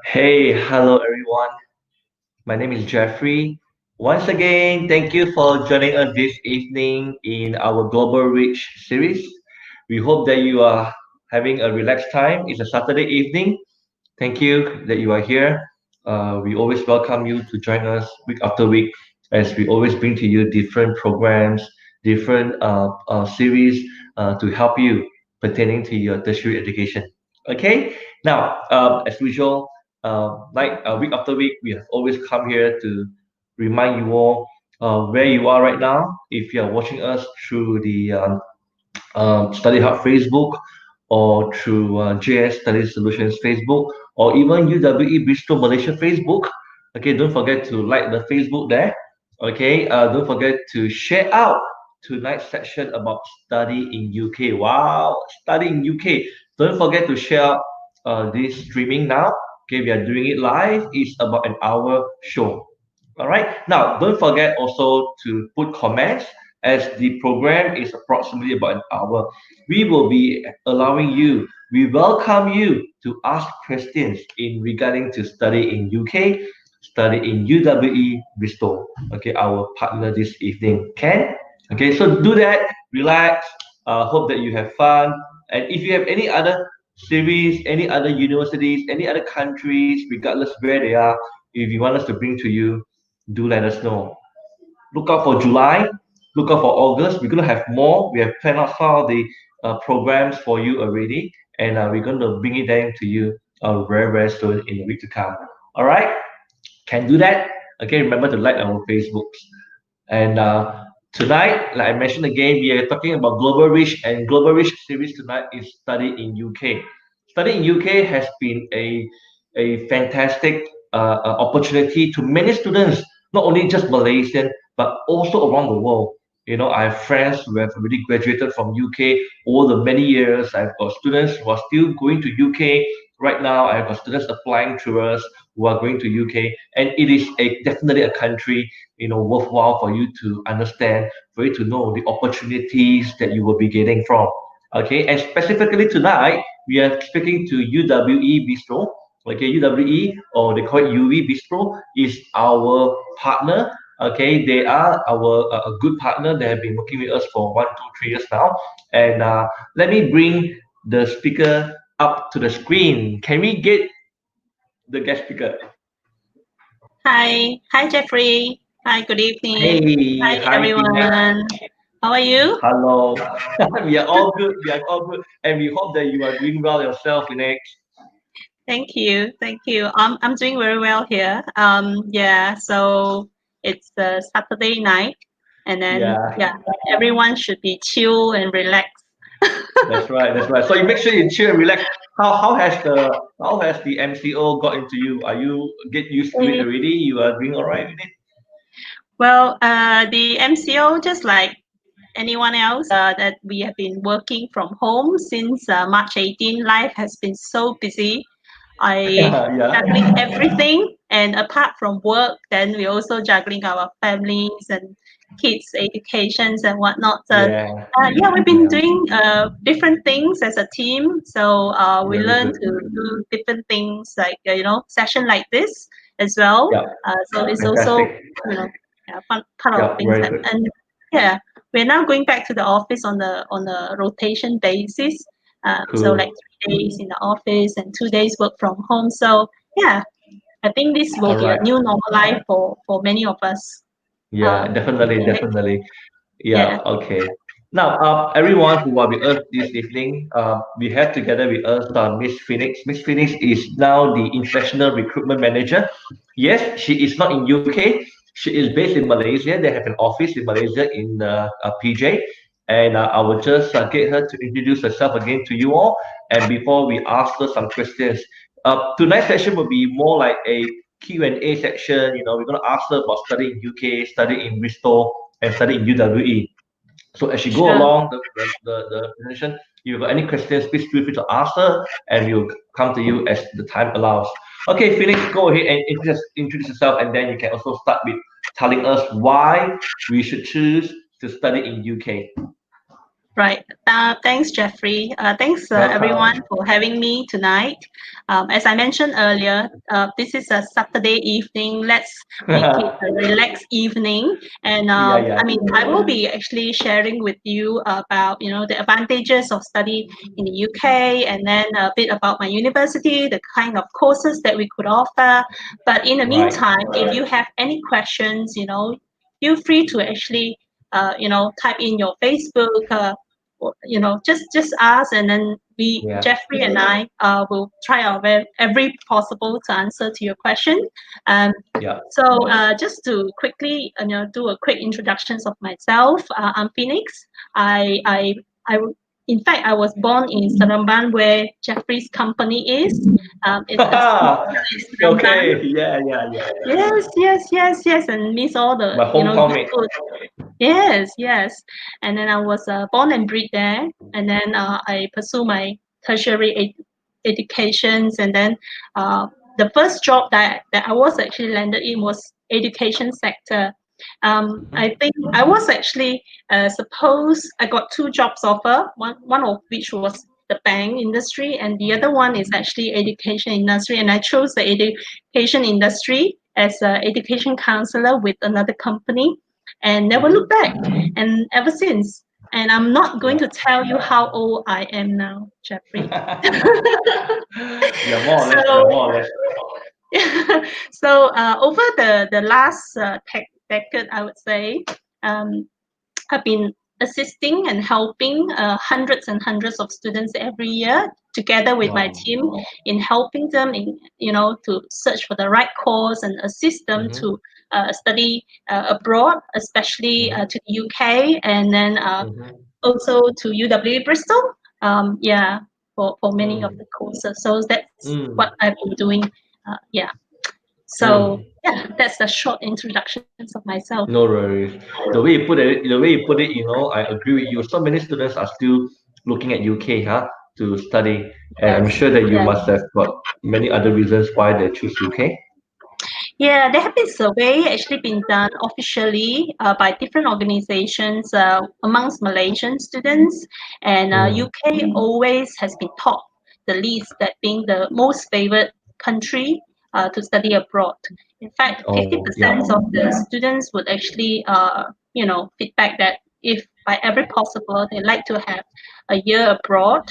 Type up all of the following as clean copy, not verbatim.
Hey, hello everyone. My name is Jeffrey. Once again, thank you for joining us this evening in our Global Reach series. We hope that you are having a relaxed time. It's a Saturday evening. Thank you that you are here. We always welcome you to join us week after week as we always bring to you different programs, different series to help you pertaining to your tertiary education. Okay, now as usual, week after week, we have always come here to remind you all where you are right now. If you are watching us through the Study Hub Facebook or through JS Study Solutions Facebook or even UWE Bristol Malaysia Facebook. Okay, don't forget to like the Facebook there. Okay, don't forget to share out tonight's section about study in UK. Wow, study in UK. Don't forget to share this streaming now. Okay, we are doing it live. It's about an hour show. All right. Now, don't forget also to put comments as the program is approximately about an hour. We will be allowing you, we welcome you to ask questions in regarding to study in UK, study in UWE Bristol. Okay, our partner this evening, Ken. Okay, so do that, relax, hope that you have fun. And if you have any other series, any other universities, any other countries, regardless where they are, if you want us to bring to you, do let us know. Look out for July, look out for August. We're going to have more. We have planned out some of the programs for you already, and we're going to bring it down to you very, very soon in the week to come. All right? Can do that. Okay, remember to like our Facebooks. And tonight, like I mentioned again, we are talking about Global Reach, and Global Reach series tonight is Study in UK. Study in UK has been a fantastic opportunity to many students, not only just Malaysian, but also around the world. You know, I have friends who have already graduated from UK over the many years. I've got students who are still going to UK right now. I've got students applying through us who are going to UK, and it is definitely a country worthwhile for you to understand, for you to know the opportunities that you will be getting from. Okay, and specifically tonight we are speaking to UWE Bistro. Okay, UWE, or they call it UWE Bistro, is our partner. Okay, they are our a good partner. They have been working with us for 1, 2, 3 years now. And let me bring the speaker up to the screen. Can we get the guest speaker? Hi Jeffrey. Hi, good evening. Hey, Hi hi Phoenix. everyone. How are you? Hello. We are all good. We are all good, and we hope that you are doing well yourself, Phoenix. Thank you. Thank you. I'm doing very well here. Yeah, so it's a Saturday night and then Yeah, yeah, everyone should be chill and relaxed. that's right. That's right. So you make sure you chill and relax. How has the MCO got into you? Are you get used to it Eh, already? You are doing all right with it? Well, the MCO, just like anyone else, that we have been working from home since March 18. Life has been so busy. I Yeah. juggling everything, and apart from work, then we also juggling our families and kids' educations and whatnot. Yeah. Yeah, we've been Yeah. doing different things as a team. So we Very learn good. to do different things like session like this as well. Yeah. So it's also Fantastic. yeah, part of Yeah. things, Very and, good. and yeah, we're now going back to the office on a rotation basis. So like Cool. 3 days in the office and 2 days work from home. So yeah, I think this will All be a right. new normal life for many of us. Yeah. Um, Definitely. and next, Definitely. yeah, Yeah, okay. Now, everyone who are with us this evening, we have together with us Miss Phoenix. Miss Phoenix is now the International Recruitment Manager. Yes, she is not in UK. She is based in Malaysia. They have an office in Malaysia in PJ. And I will just get her to introduce herself again to you all. And before we ask her some questions, tonight's session will be more like a Q&A section. You know, we're going to ask her about studying in UK, studying in Bristol, and study in UWE. So as you go sure. along the presentation, if you've got any questions, please feel free to ask her, and we'll come to you as the time allows. Okay, Phoenix, go ahead and introduce yourself, and then you can also start with telling us why we should choose to study in UK. Right. Thanks, Jeffrey. Thanks, Welcome. everyone, for having me tonight. As I mentioned earlier, this is a Saturday evening. Let's make it a relaxed evening. And Yeah, yeah. I mean, I will be actually sharing with you about, the advantages of study in the UK, and then a bit about my university, the kind of courses that we could offer. But in the Right. meantime, if you have any questions, feel free to actually, type in your Facebook. Just ask, and then Yeah. Jeffrey and I, will try our every possible to answer to your question. Um, Yeah. so just to quickly, do a quick introductions of myself. I'm Phoenix. I, in fact, I was born in Seremban, where Jeffrey's company is. It's a small village, Seremban. Okay. Yeah, yeah, yeah, yeah. Yes, and miss all the My hometown good mate. food. Yes. And then I was born and bred there, and then I pursue my tertiary educations, and then the first job that I was actually landed in was education sector. I think I was actually suppose I got two jobs offer. One of which was the bank industry, and the other one is actually education industry. And I chose the education industry as an education counselor with another company, and never looked back. And ever since. And I'm not going Yeah. to tell you how old I am now, Jeffrey. Yeah, more or less. Yeah, So more or less. so over the last decade, I would say, um, I've been assisting and helping hundreds and hundreds of students every year, together with my Wow. team, in helping them in to search for the right course and assist them Mm-hmm. to study abroad, especially Mm-hmm. to the UK, and then Mm-hmm. also to UWE Bristol. Yeah, for many of Mm. the courses. So that's Mm. what I've been doing. Yeah. So Mm. yeah, that's the short introductions of myself. No worries. The way you put it, I agree with you. So many students are still looking at UK, to study, and I'm Yes, sure that you yes. must have got many other reasons why they choose UK. Yeah, there have been survey actually been done officially by different organizations amongst Malaysian students, and Mm. UK always has been top the list, that being the most favored country to study abroad. In fact, Oh, yeah. 50% of the students would actually, feedback that if by every possible, they like to have a year abroad,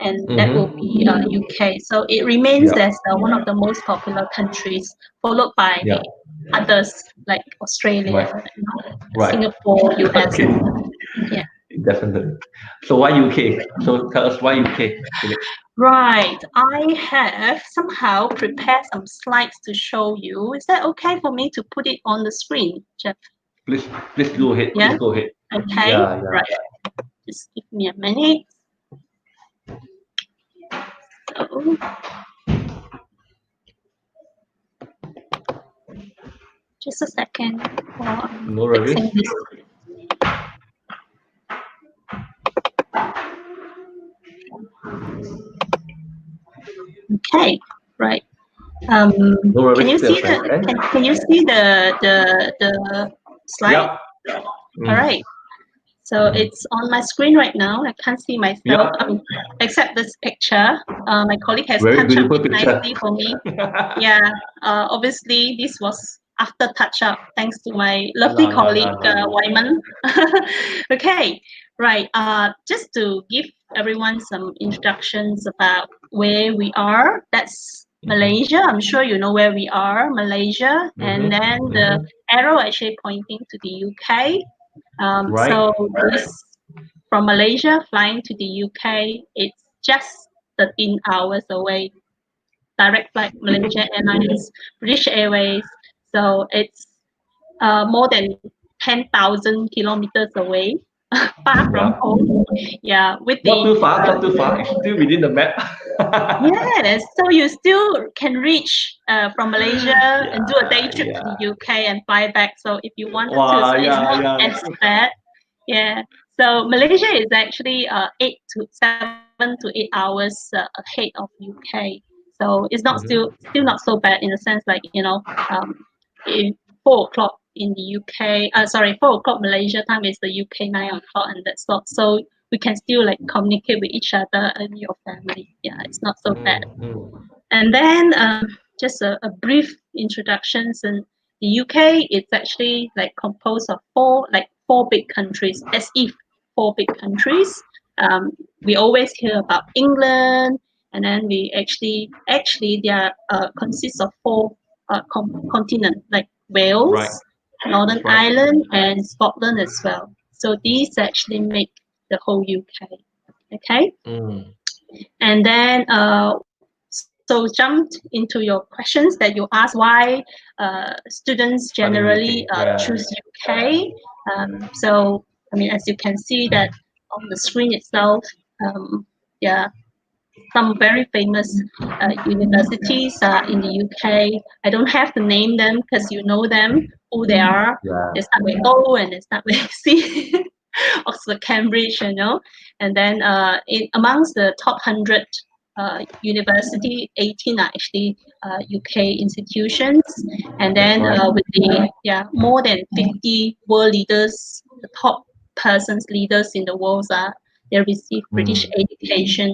and that will Mm-hmm. be UK. So it remains Yeah. as one of the most popular countries, followed by Yeah. the others like Australia, Right. Right. Singapore, US, Okay. and yeah. Definitely. So why UK? So tell us why UK, Felix. Right. I have somehow prepared some slides to show you. Is that okay for me to put it on the screen, Jeff? Please, please go ahead. Yeah. Please go ahead. Okay. Yeah, yeah. Right. Just give me a minute. So, just a second while I'm No worries. fixing this. Okay. Right. Um, No can worries. you Still see fine. can you see the slide? Yeah. All Mm. right. So it's on my screen right now. I can't see myself. Yeah. Except this picture. My colleague has Very touched up beautiful it picture. nicely for me. Yeah. Obviously, this was after touch up, thanks to my lovely No, no, colleague no, no, no. Wyman. Okay. Right. Just to give everyone some introductions about where we are. That's Mm-hmm. Malaysia. I'm sure you know where we are, Malaysia. And then Mm-hmm. the Mm-hmm. arrow actually pointing to the UK. Right. So this from Malaysia flying to the UK, it's just 13 hours away. Direct flight, Malaysia Airlines, British Airways. So it's more than 10,000 kilometers away, far from Yeah. home. Yeah, with Not the too far. Not too far. It's still within the map. yes, so you still can reach from Malaysia and do a day Yeah. trip to the Yeah. UK and fly back. So if you wanted to, Wow. so it's Yeah. not Yeah. as bad. Yeah. So Malaysia is actually 8 to 8 hours ahead of UK. So it's not Mm-hmm. still not so bad in the sense, like, in 4 o'clock in the UK. Sorry, 4 o'clock Malaysia time is the UK 9 o'clock, and that's not. So we can still like communicate with each other and your family. Yeah, it's not so bad. And then just a brief introductions. And the UK is actually like composed of four big countries, as if four big countries. We always hear about England, and then we actually they are consists of four continents like Wales, Right. Northern That's right. Ireland, and Scotland as well. So these actually make the whole UK. Okay, Mm. and then so jumped into your questions that you asked why students Study in generally UK. Yeah. choose UK. So I mean, as you can see that on the screen itself, yeah, some very famous universities in the UK. I don't have to name them because you know them, who they are. Yeah. They start with O and they start with C. Oxford, Cambridge, you know. And then amongst the top 100 university, 18 are actually UK institutions. And That's then right. with the more than 50 world leaders, the top persons, leaders in the world are they receive British Mm. education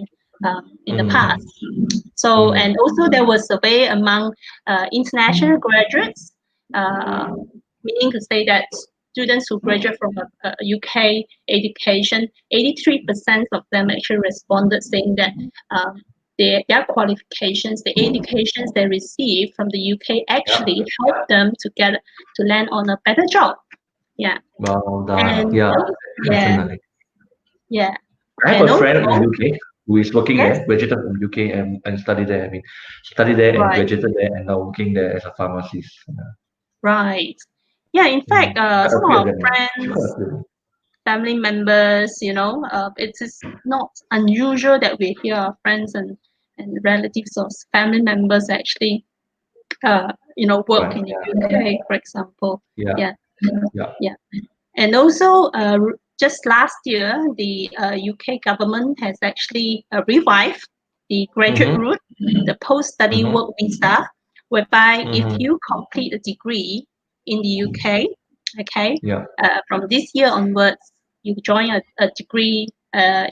in the Mm. past. So, Mm. and also there was a survey among international graduates, uh, meaning to say that students who graduate from a UK education, 83% of them actually responded saying that their qualifications, the educations they receive from the UK Yeah. actually help them to land on a better job. Yeah. Well done. And Yeah. yeah, Definitely. yeah. I have And a friend in also, UK who is working yes, there, graduated from UK and studied there. I mean, studied there and right. graduated there and now working there as a pharmacist. Yeah. Right. Yeah, in fact, Quite some a of few of our them. Quite a friends, few. family members, it is not unusual that we hear our friends and relatives or family members actually, work Right. in the Yeah. UK, for example. Yeah. Yeah, Yeah. yeah. And also, just last year, the UK government has actually revived the graduate Mm-hmm. route, the post-study Mm-hmm. work visa, whereby if Mm-hmm. you complete a degree in the UK, okay, Yeah. from this year onwards, you join a degree,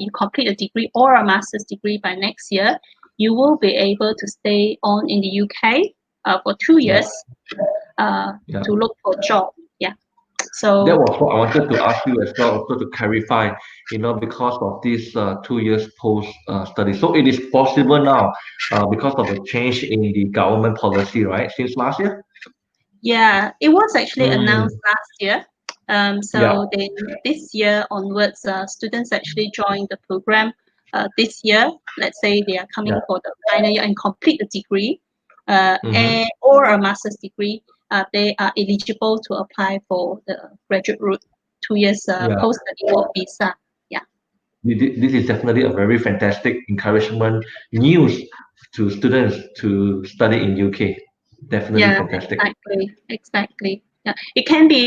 you complete a degree or a master's degree by next year, you will be able to stay on in the UK for 2 years Yeah. to Yeah. look for a job. Yeah. That So was what I wanted to ask you as well, also to clarify, because of this 2 years post study. So it is possible now, because of the change in the government policy, right? Since last year? yeah, it was actually announced Mm. last year. Yeah. So then this year onwards, students actually join the program this year. Let's say they are Yeah. coming for the final year and complete the degree Mm-hmm. or a master's degree. They are eligible to apply for the graduate route, 2 years Yeah. post-study work visa. Yeah, This is definitely a very fantastic encouragement news to students to study in UK. Definitely yeah, fantastic. exactly. Yeah, it can be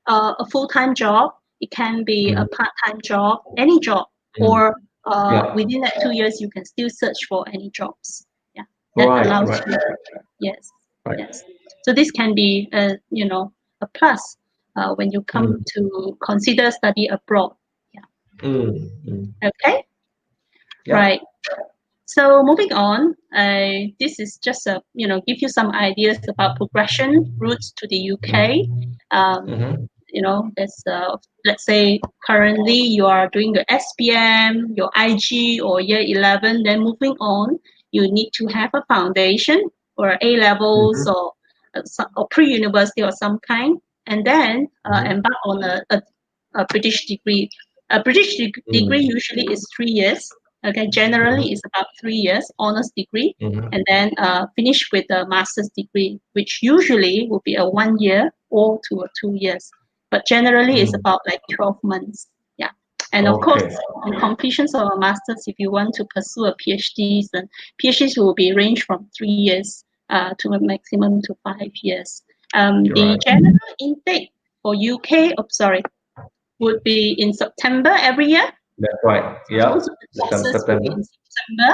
a full-time job, it can be a Mhm. part-time job, any job, Mm. or Yeah. within that 2 years, you can still search for any jobs. Yeah, that Right. allows Right. you. Yes, Right. yes. So this can be, a plus when you come Mm. to consider study abroad. Yeah. Mm. Mm. Okay. Yeah. Right. So moving on, this is just give you some ideas about progression routes to the UK. Mm. Um, Mm-hmm. there's let's say currently you are doing your SPM, your IG or year 11. Then moving on, you need to have a foundation or A levels Mm-hmm. or pre-university or some kind, and then Mm-hmm. embark on a British degree. A British degree Mm. usually is 3 years. Okay, generally Mm-hmm. is about 3 years honors degree, Mm-hmm. and then finish with a master's degree, which usually will be a 1 year or to a 2 years, but generally it's Mm. about like 12 months. Yeah, and of course, Okay. on completions of a master's, if you want to pursue a PhD, then PhDs will be range from 3 years to a maximum to 5 years. You're The right. general intake for UK, would be in September every year. That's right. Yeah. Most of the December, courses will be September. in September,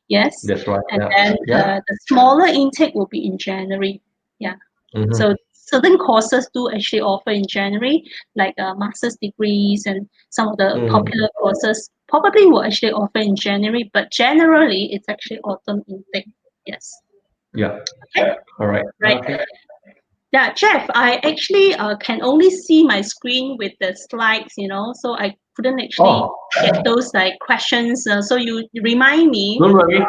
yes, That's right. and Yeah. then Yeah. the smaller intake will be in January. Yeah, so Mm-hmm. certain courses do actually offer in January, like master's degrees and some of the Mm. popular courses probably will actually offer in January, but generally it's actually autumn intake. Yes. Yeah. Okay. All right. Right. Okay. Yeah, Jeff, I actually can only see my screen with the slides, so I couldn't actually Oh, get those like questions. So you remind me, don't worry. or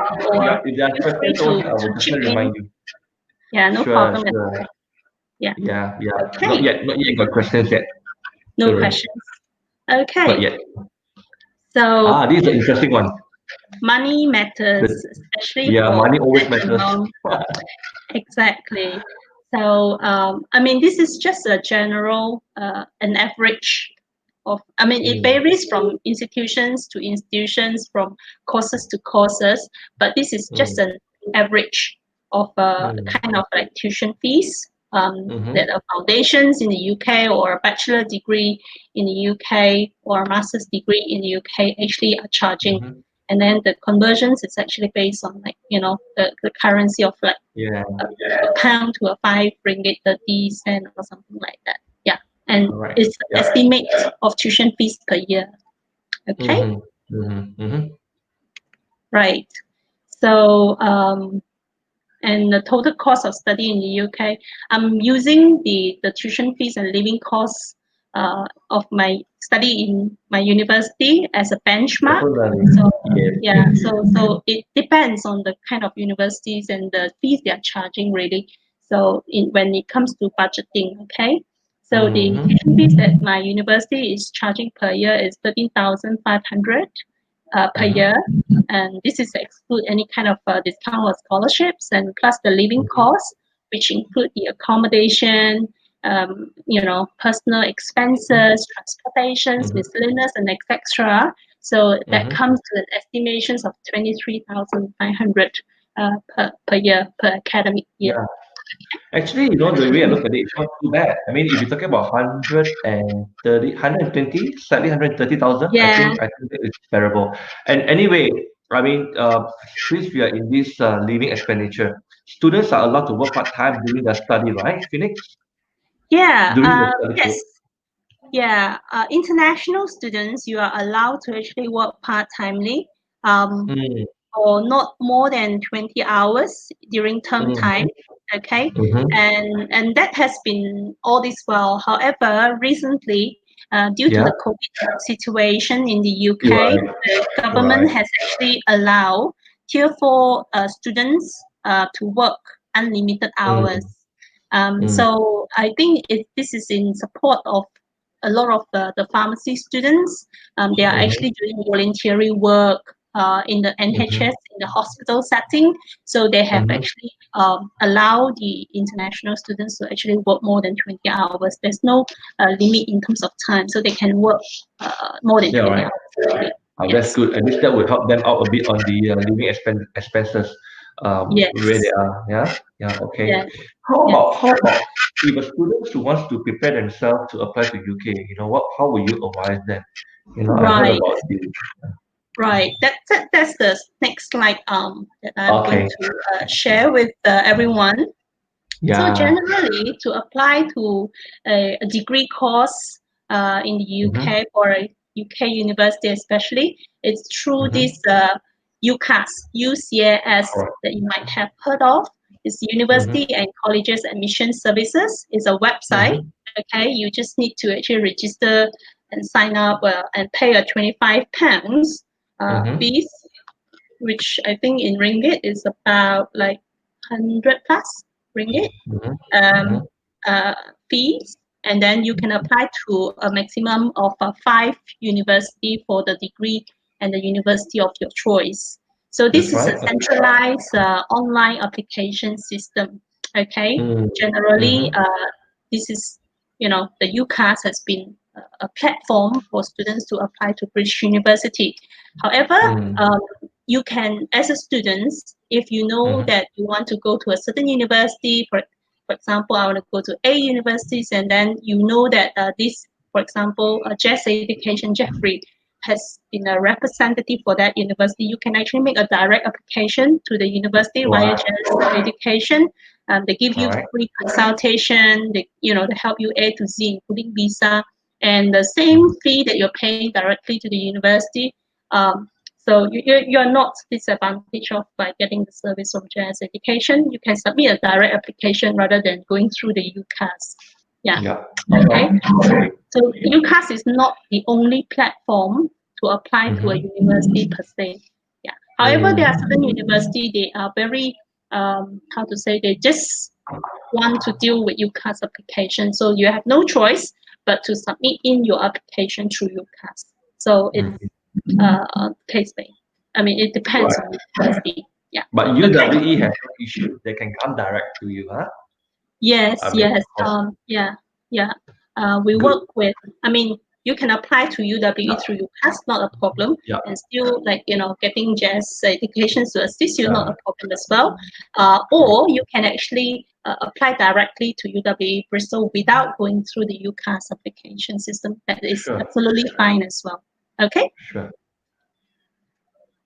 Yeah, if there are feel free questions to, also, I will chip definitely in. remind you. Yeah, no Sure, problem at sure. all. Yeah. Yeah, yeah. Okay. Not yet got questions yet. No Don't worry. questions. Not Okay. yet. So This is an interesting one. money matters, The, especially yeah, for money always dad and matters. mom. Exactly. So, I mean, this is just a general, an average of, I mean, it Mm, varies from institutions to institutions, from courses to courses, but this is just mm, an average of mm, kind of like tuition fees mm-hmm, that are foundations in the UK, or a bachelor degree in the UK, or a master's degree in the UK actually are charging. mm-hmm. And then the conversions is actually based on, like, the currency of like Yeah, a pound to a 5 ringgit 30 cent or something like that. Yeah, and all right. it's Yeah. estimate of tuition fees per year. Okay, Mm-hmm, mm-hmm, mm-hmm. right. So and the total cost of study in the UK, I'm using the tuition fees and living costs of my study in my university as a benchmark. Definitely. So Yes. yeah, so it depends on the kind of universities and the fees they are charging really. So when it comes to budgeting, okay. So the Mm-hmm, tuition fees that my university is charging per year is 13,500 per mm-hmm, year, and this is exclude any kind of discount or scholarships, and plus the living mm-hmm, costs, which include the accommodation, personal expenses, transportations, mm-hmm, miscellaneous, and etc. So that mm-hmm. comes to an estimations of 23,500 per year, per academic year. Yeah. Actually, the way I look at it, it's not too bad. I mean, if you're talking about 120, slightly 130,000, Yeah, I think that is bearable. And anyway, I mean, since we are in this living expenditure, students are allowed to work part-time during their study, right, Phoenix? yeah, During the study yes, period. yeah. International students, you are allowed to actually work part-timely. Mm, Or not more than 20 hours during term mm, time. Okay, mm-hmm. and that has been all this while. However, recently, due to Yeah, the COVID situation in the you're UK, right. the You're government right. has actually allowed Tier 4 students to work unlimited hours. Mm, mm, So I think this is in support of a lot of the pharmacy students. They are mm-hmm, actually doing voluntary work in the mm-hmm, NHS, in the hospital setting. So they have mm-hmm. actually allowed the international students to actually work more than 20 hours. There's no limit in terms of time, so they can work more than Yeah, 20 right. hours. That's Yes, good. At least that would help them out a bit on the living expenses where they yes, are. Yeah, yeah. Okay. yes, yes. How about if a student who wants to prepare themselves to apply to UK? What? How will you advise them? I heard Right. about the. Right. That's the next slide that I'm going Okay. to share with everyone. So Yeah. generally, to apply to a degree course in the Mhm. UK, for a UK university especially, it's through Mhm. this UCAS Alright. that you might have heard of. It's Mhm. University and Colleges Admission Services. It's a website. Mhm. Okay, you just need to actually register and sign up and pay a £25 Mhm. fees, which I think in ringgit is about like 100 plus ringgit Mhm. um, Mhm. uh, fees, and then you can apply to a maximum of 5 university for the degree and the university of your choice. So this That's is a right. centralized online application system. Okay, Mm. generally, Mhm. this is the UCAS has been a platform for students to apply to British University. However, Mm. um, you can, as a student, if you know Mhm. that you want to go to a certain university, for example, I want to go to A universities, and then you know that this, for example, 𝐁𝐥𝐴 Education Jeffrey has been a representative for that university. You can actually make a direct application to the university via Right. 𝐁𝐴 Education. They give All you right. free consultation. They help you A to Z, including visa, and the same Mhm. fee that you're paying directly to the university. So you're not disadvantaged of by getting the service from JS Education. You can submit a direct application rather than going through the UCAS. Yeah. Yeah. Okay. Okay. So UCAS is not the only platform to apply to a university per se. Yeah. However, there are certain universities they are very how to say, they just want to deal with UCAS application. So you have no choice but to submit in your application through UCAS. So it's case based. I mean, it depends Right. on the university. Yeah. But Okay. UWE has no issue. They can come direct to you, huh? Yes, I mean, yes. of course. Yeah, yeah. We Good. work with, I mean, you can apply to UWE through UCAS, not a problem. Yeah. And still, like, getting JS education to assist you, not Yeah. a problem as well. Or you can actually apply directly to UWE Bristol without going through the UCAS application system. That is Sure. absolutely fine as well. Okay. Sure.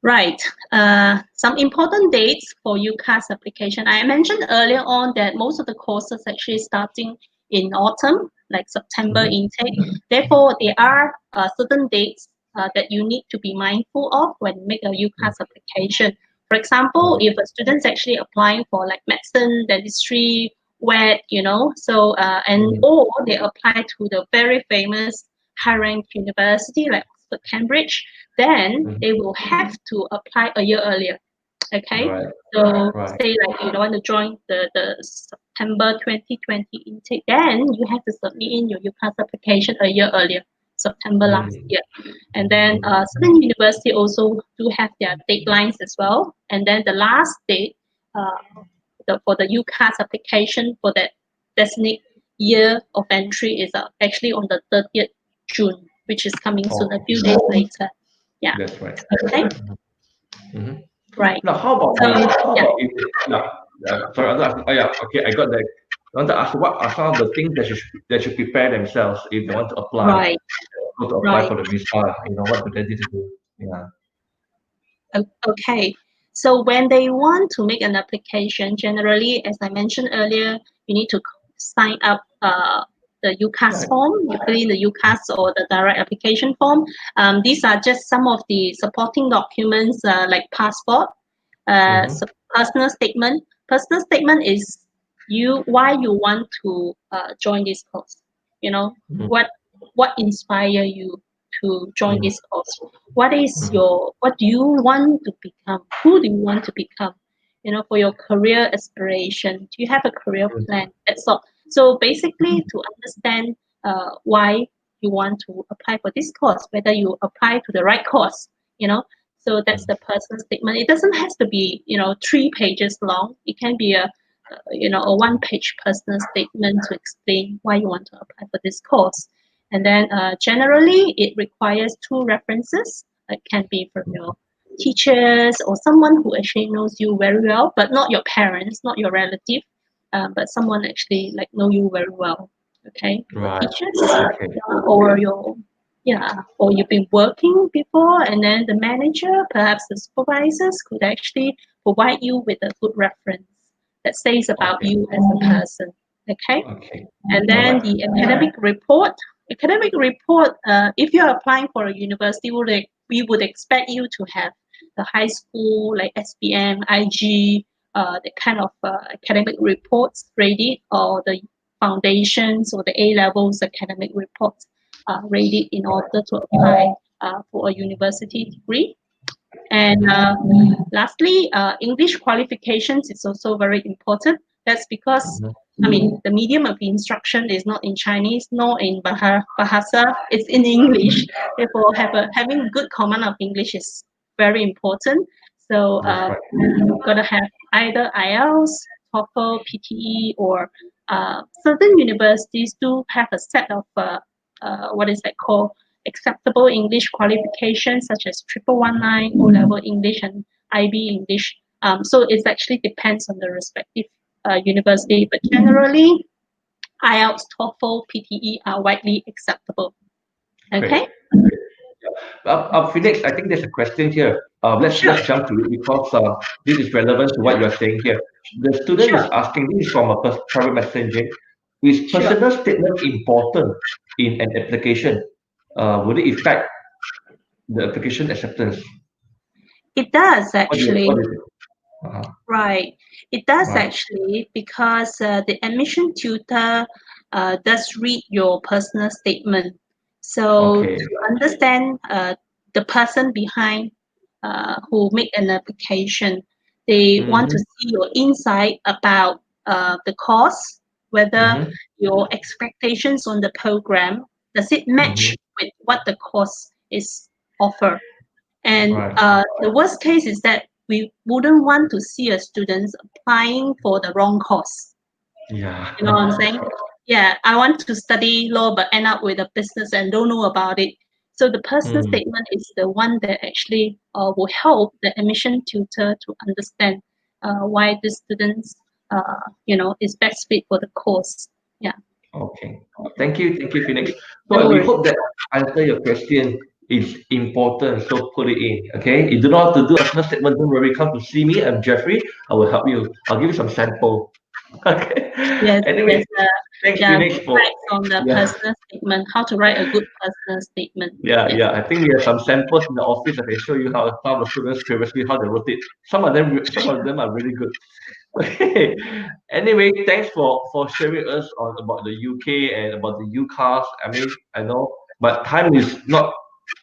Right. Some important dates for UCAS application. I mentioned earlier on that most of the courses actually starting in autumn, like September intake. Therefore, there are certain dates that you need to be mindful of when you make a UCAS application. For example, if a student's actually applying for like medicine, dentistry, WET, so or they apply to the very famous high-ranked university like Oxford, Cambridge, then they will have to apply a year earlier. Okay, Right. so Right. say like you don't want to join the September 2020 intake, then you have to submit in your UCAS application a year earlier, September last year. And then certain university also do have their deadlines as well. And then the last date for the UCAS application for that designated year of entry is actually on the 30th June, which is coming soon, a few days later. Yeah. That's right. Okay. Mm-hmm. Right. Now, how about So this? How yeah. about if sorry, I want to ask, oh yeah, okay, I got that. I want to ask what are some of the things that should prepare themselves if they want to apply, Right. go to apply Right. for the visa, what do they need to do? Yeah. Okay. So when they want to make an application, generally, as I mentioned earlier, you need to sign up the UCAS Right. form. You fill in the UCAS or the direct application form. These are just some of the supporting documents like passport, personal statement. Personal statement is why you want to join this course. You know Mhm. what inspire you to join Mhm. this course. What do you want to become? Who do you want to become? For your career aspiration, do you have a career plan? That's all. So basically, to understand why you want to apply for this course, whether you apply to the right course, so that's the personal statement. It doesn't have to be 3 pages long. It can be a one-page personal statement to explain why you want to apply for this course. And then generally, it requires 2 references. It can be from your teachers or someone who actually knows you very well, but not your parents, not your relative, but someone actually like know you very well. Okay, your Right. teachers Okay. or or you've been working before, and then the manager, perhaps the supervisors, could actually provide you with a good reference that says about Okay. you as a person. Okay. Okay. And All then right. the academic report, if you're applying for a university, we would expect you to have the high school, like SPM, IG, the kind of academic reports ready, or the foundations or the A levels academic reports ready in order to apply for a university degree. And lastly, English qualifications is also very important. That's because, I mean, the medium of instruction is not in Chinese nor in Bahasa, it's in English. Therefore, having good command of English is very important. So, That's right. you've got to have either IELTS, TOEFL, PTE, or certain universities do have a set of what is that called, acceptable English qualifications, such as 1119, O-level English, and IB English. So it actually depends on the respective university, but generally, IELTS, TOEFL, PTE are widely acceptable. Great. Okay? Phoenix, I think there's a question here. Sure, Let's jump to it because this is relevant to what you're saying here. The student is sure, asking, this is from a private messaging. Is sure. personal statement important in an application? Would it affect the application acceptance? It does What actually. do you think? Right. It does Right. actually because the admission tutor does read your personal statement. So Okay. to understand the person behind who make an application, they want to Mm-hmm. see your insight about the course, whether Mm-hmm. your expectations on the program, does it match Mm-hmm. with what the course is offer. And Right. the worst case is that we wouldn't want to see a student applying for the wrong course. Yeah. You know what I'm saying? Yeah, I want to study law but end up with a business and don't know about it. So the personal Mm. statement is the one that actually will help the admission tutor to understand why the students, is best fit for the course. Yeah, Okay. Thank you, Phoenix. no So we worries. hope that answer your question is important. So put it in. Okay. You do not have to do a personal statement. Don't worry. Come to see me. I'm Jeffrey. I will help you. I'll give you some sample. Okay. Yes, Anyway, yes, thanks, yeah, Phoenix, good for facts on the yeah. personal statement, how to write a good personal statement. Yeah, Yeah. yeah. I think we have some samples in the office. I can show you how some of the students previously how they wrote it. Some of them are really good. Okay. Anyway, thanks for sharing us on about the UK and about the UCAS. I mean, I know, but time is not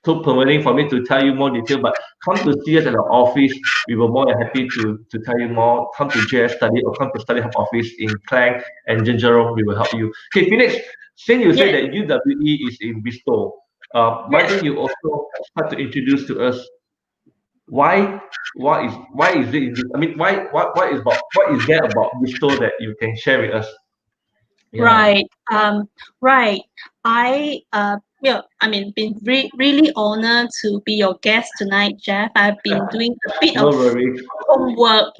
too permitting for me to tell you more detail. But come to see us at the office. We were more than happy to tell you more. Come to JS Study or come to Study Hub office in Klang and Jinjerong. We will help you. Okay, Phoenix. Since you said Yes, that UWE is in Bristol, why yes. don't you also start to introduce to us why why is it in this? I mean, what is there about Bristol that you can share with us? Yeah. Right. Right. Been really honored to be your guest tonight, Jeff. I've been doing a bit No of worries. homework,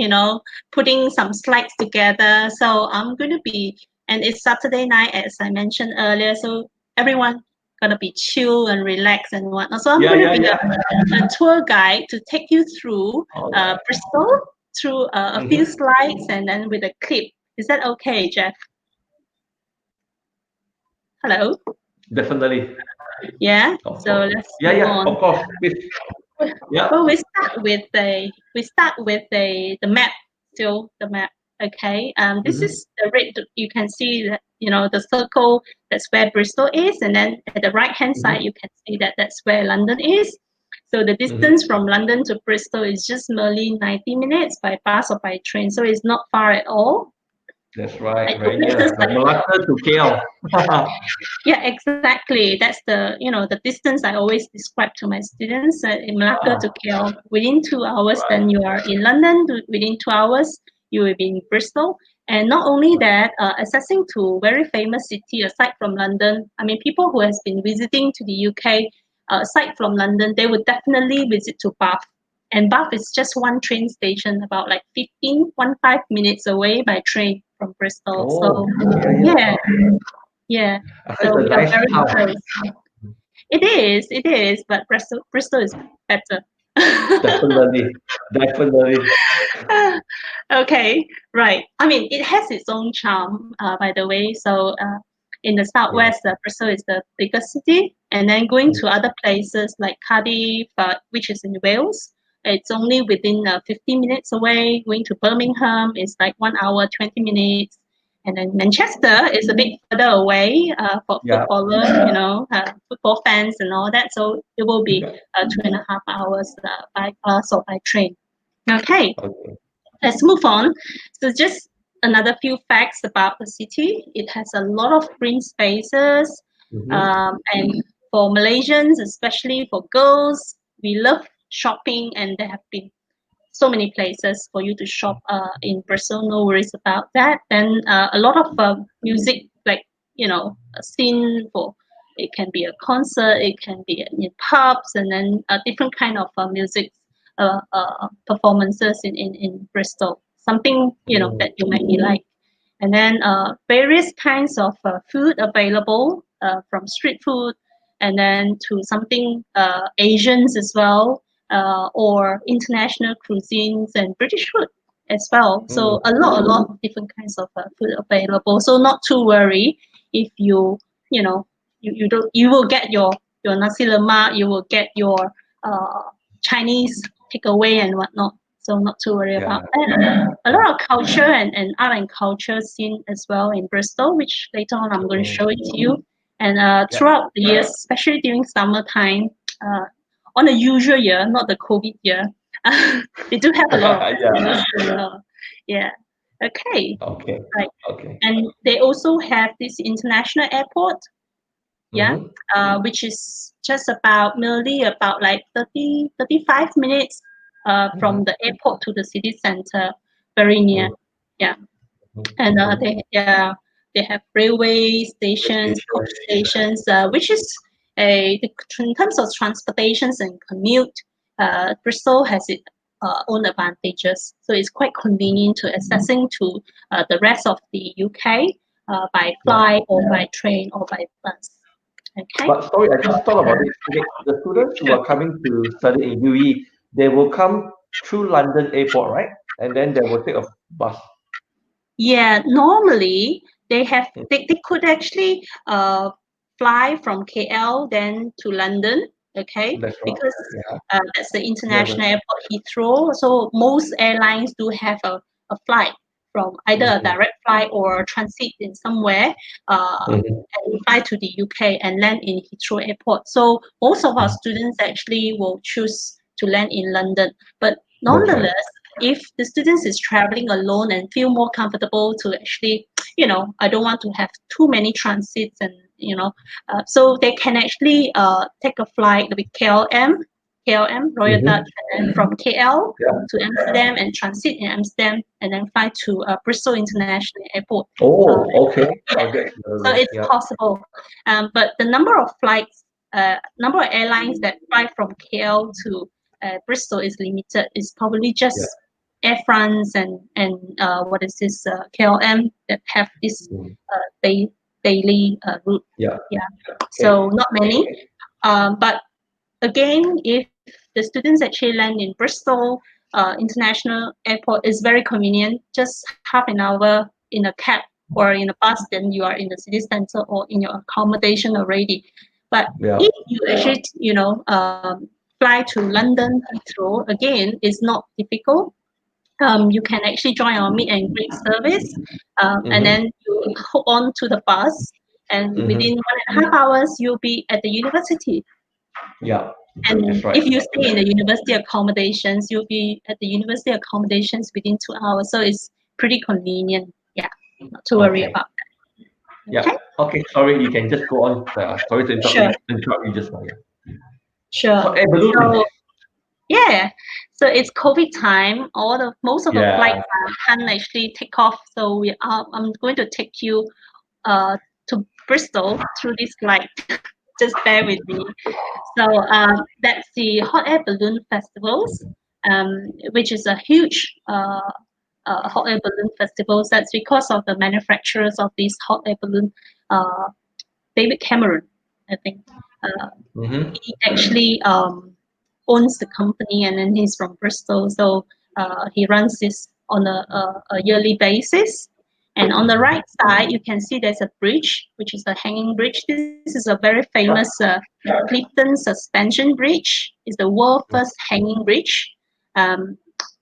putting some slides together. So I'm going to be, and it's Saturday night, as I mentioned earlier. So everyone gonna be chill and relax and whatnot. So I'm Yeah, going to yeah, be yeah. a tour guide to take you through All right. Bristol through a few Mm-hmm. slides and then with a clip. Is that okay, Jeff? Hello. Definitely. Yeah. Of So course. let's Yeah, move yeah. on. Of course. Please. Yeah. Well, we start with the map. Still the map. Okay. This Mm-hmm. is the red. You can see that the circle. That's where Bristol is, and then at the right hand Mm-hmm. side, you can see that that's where London is. So the Mm-hmm. distance from London to Bristol is just merely 90 minutes by bus or by train. So it's not far at all. That's right. Like for Very near. places Like like Malacca to KL. Yeah, exactly. That's the distance I always describe to my students. In Malacca Ah, to KL, within 2 hours, right. then you are in London. Within 2 hours, you will be in Bristol. And not only Right. that, accessing to very famous city aside from London. I mean, people who has been visiting to the UK, aside from London, they would definitely visit to Bath. And Bath is just one train station, about like 15 minutes away by train from Bristol. So Oh, yeah, yeah. yeah, yeah. I heard it's So a we are nice very town. close. It is, but Bristol is better. Definitely. Definitely. Okay, right. I mean, it has its own charm, by the way. So, in the Yeah. southwest, Bristol is the biggest city, and then going to other places like Cardiff, which is in Wales, it's only within 15 minutes away. Going to Birmingham is like 1 hour 20 minutes, and then Manchester is a bit further away for Yeah. footballers, football fans and all that. So it will be Yeah. 2.5 hours by bus or by train. Okay, Okay. let's move on. So just another few facts about the city. It has a lot of green spaces, Mm-hmm. and for Malaysians, especially for girls, we love shopping, and there have been so many places for you to shop in Brazil. No worries about that. Then a lot of music, like a scene for. It can be a concert, it can be in pubs, and then different kind of music performances in Bristol. Something Mm. that you might be like. And then various kinds of food available from street food, and then to something Asians as well, or international cuisines and British food as well. Mm. So a lot of different kinds of food available. So not to worry if you don't you will get your nasi lemak, you will get your Chinese takeaway and whatnot. So not to worry Yeah. about that. A lot of culture and art and culture scene as well in Bristol, which later on I'm going to show it to you. And Yeah. throughout the years, especially during summertime, on a usual year, not the COVID year, we do have a lot of Yeah. festivals as well. Yeah. Okay. Okay. Right. Okay. And they also have this international airport, yeah, Mm-hmm. which is just about merely about like 35 minutes Mm-hmm. from the airport to the city center, very near. Yeah. And Mm-hmm. they have railway stations, coach Station. stations, which is in terms of transportations and commute, Bristol has its own advantages. So it's quite convenient to accessing to the rest of the UK by Yeah. flight or by train or by bus. Okay. But sorry, I just thought about it. The students who Sure. are coming to study in UWE, they will come through London Airport, right? And then they will take a bus. Yeah, normally Mm. they could actually fly from KL then to London, okay? That's right. Because Yeah. that's the Near the. international airport Heathrow. So most airlines do have a flight from either a Mm-hmm. direct flight or transit in somewhere Mm-hmm. and fly to the UK and land in Heathrow Airport. So most of our students actually will choose to land in London. But That's right. nonetheless, if the students is traveling alone and feel more comfortable to actually, I don't want to have too many transits and, so they can actually take a flight with KLM, Royal Mm-hmm. Dutch, and then from KL Yeah. to Amsterdam and transit in Amsterdam and then fly to Bristol International Airport. Uh, Oh, okay. yeah, Oh, that's so lovely. it's Yeah. possible. But the number of airlines that fly from KL to Bristol is limited. It's probably Yeah. just Air France and what is this KLM that have this Mm. daily route. Yeah. Yeah, Okay. so not many. But again, if the students actually land in Bristol International Airport, is very convenient. Just half an hour in a cab or in a bus, then you are in the city center or in your accommodation already. But Yeah. if you actually, fly to London Heathrow, again, is not difficult. You can actually join our meet and greet service, and Mm-hmm. then you hook on to the bus, and Mm-hmm. within 1.5 hours, you'll be at the university. Yeah. That's And right. if you stay in the university accommodations, you'll be at the university accommodations within 2 hours. So it's pretty convenient. Yeah, not to worry Okay. about that. Yeah. Okay, Okay. Sorry, you can just go on. Sorry to sure, interrupt you just now. Yeah. sure. Hot air balloon. So yeah, so it's COVID time. Most of the flights Yeah. can't actually take off. So I'm going to take you to Bristol through this flight. Just bear with me. So that's the hot air balloon festivals, which is a huge hot air balloon festivals. That's because of the manufacturers of these hot air balloon, uh, David Cameron, I think. Uh, Mm-hmm. he actually owns the company, and then he's from Bristol, so he runs this on a yearly basis. And on the right side, you can see there's a bridge, which is a hanging bridge. This is a very famous Clifton Suspension Bridge. It's the world's first hanging bridge, um,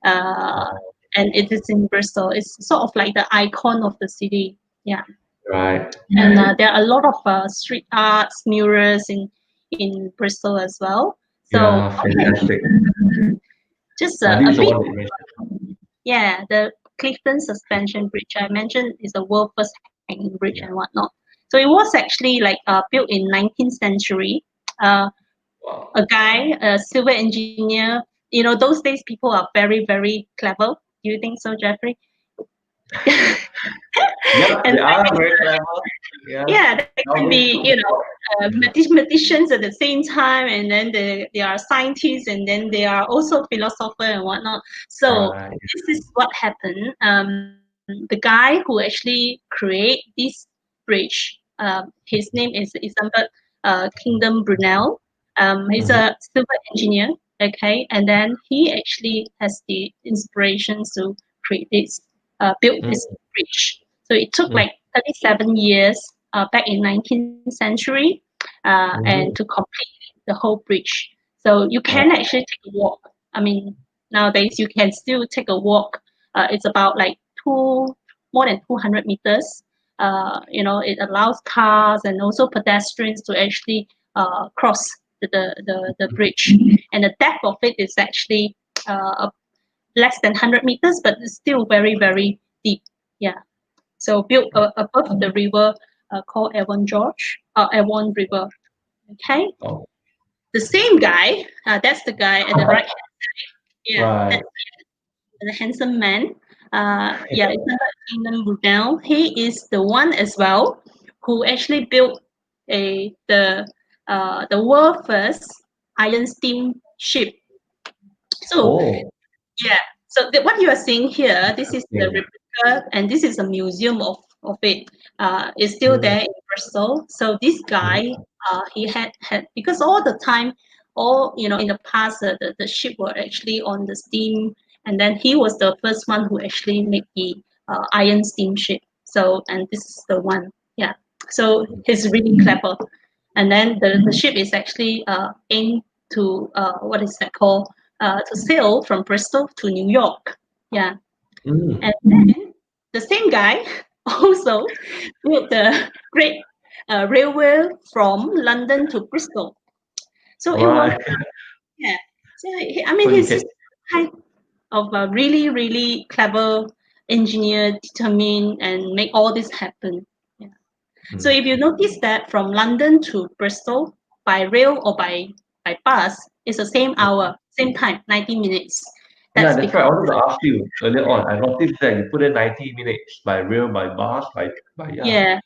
uh, Oh, and it is in Bristol. It's sort of like the icon of the city. Yeah, right. and there are a lot of street arts murals in Bristol as well. So Yeah. Fantastic. just This a is the bit, one that you mentioned. yeah, the Clifton Suspension Bridge I mentioned is the world's first hanging bridge and Yeah. whatnot. So it was actually like built in 19th century. Uh, Wow. a guy, a civil engineer. Those days people are very, very clever. Do you think so, Jeffrey? Yep. They And are very clever. Yeah. yeah, they can Nowadays, be, mathematicians at the same time, and then they are scientists, and then they are also philosopher and whatnot. So right. this is what happened. The guy who actually create this bridge, his name is Isambard Kingdom Brunel. He's Mm-hmm. a civil engineer, okay, and then he actually has the inspiration to create this, build this bridge. So it took like 37 years back in 19th century and Mm-hmm. to complete the whole bridge. So you can Oh, actually take a walk. I mean, nowadays you can still take a walk. It's about like more than 200 meters. It allows cars and also pedestrians to actually cross the bridge. And the depth of it is actually less than 100 meters, but it's still very, very deep. Yeah. So built above the river called Avon River. Okay. oh, The same guy, that's the guy at the right. Yeah, right. that's the handsome man. Yeah, it's another Kingdom Brunel. He is the one as well who actually built the world first iron steam ship. So Oh, yeah. So what you are seeing here, this is the interesting. replica, and this is a museum of it. It's still Mm, there in Bristol. So this mhm. guy, he had because all the time, in the past, the ship were actually on the steam, and then he was the first one who actually made the iron steamship. So and this is the one, yeah. So he's really clever. And then the ship is actually aimed to what is that called? To sail from Bristol to New York. Yeah, Mm, and then the same guy also built the great railway from London to Bristol. So it was, right. yeah. So I mean, So you he's can. just kind of a really, really clever engineer, determined, and make all this happen. Yeah. So Mm. if you notice that from London to Bristol by rail or by bus, it's the same hour, same time, 90 minutes. Yeah, That's that's right. because I wanted to ask you earlier on. I noticed that you put in 90 minutes by rail, by bus, by yeah. yeah.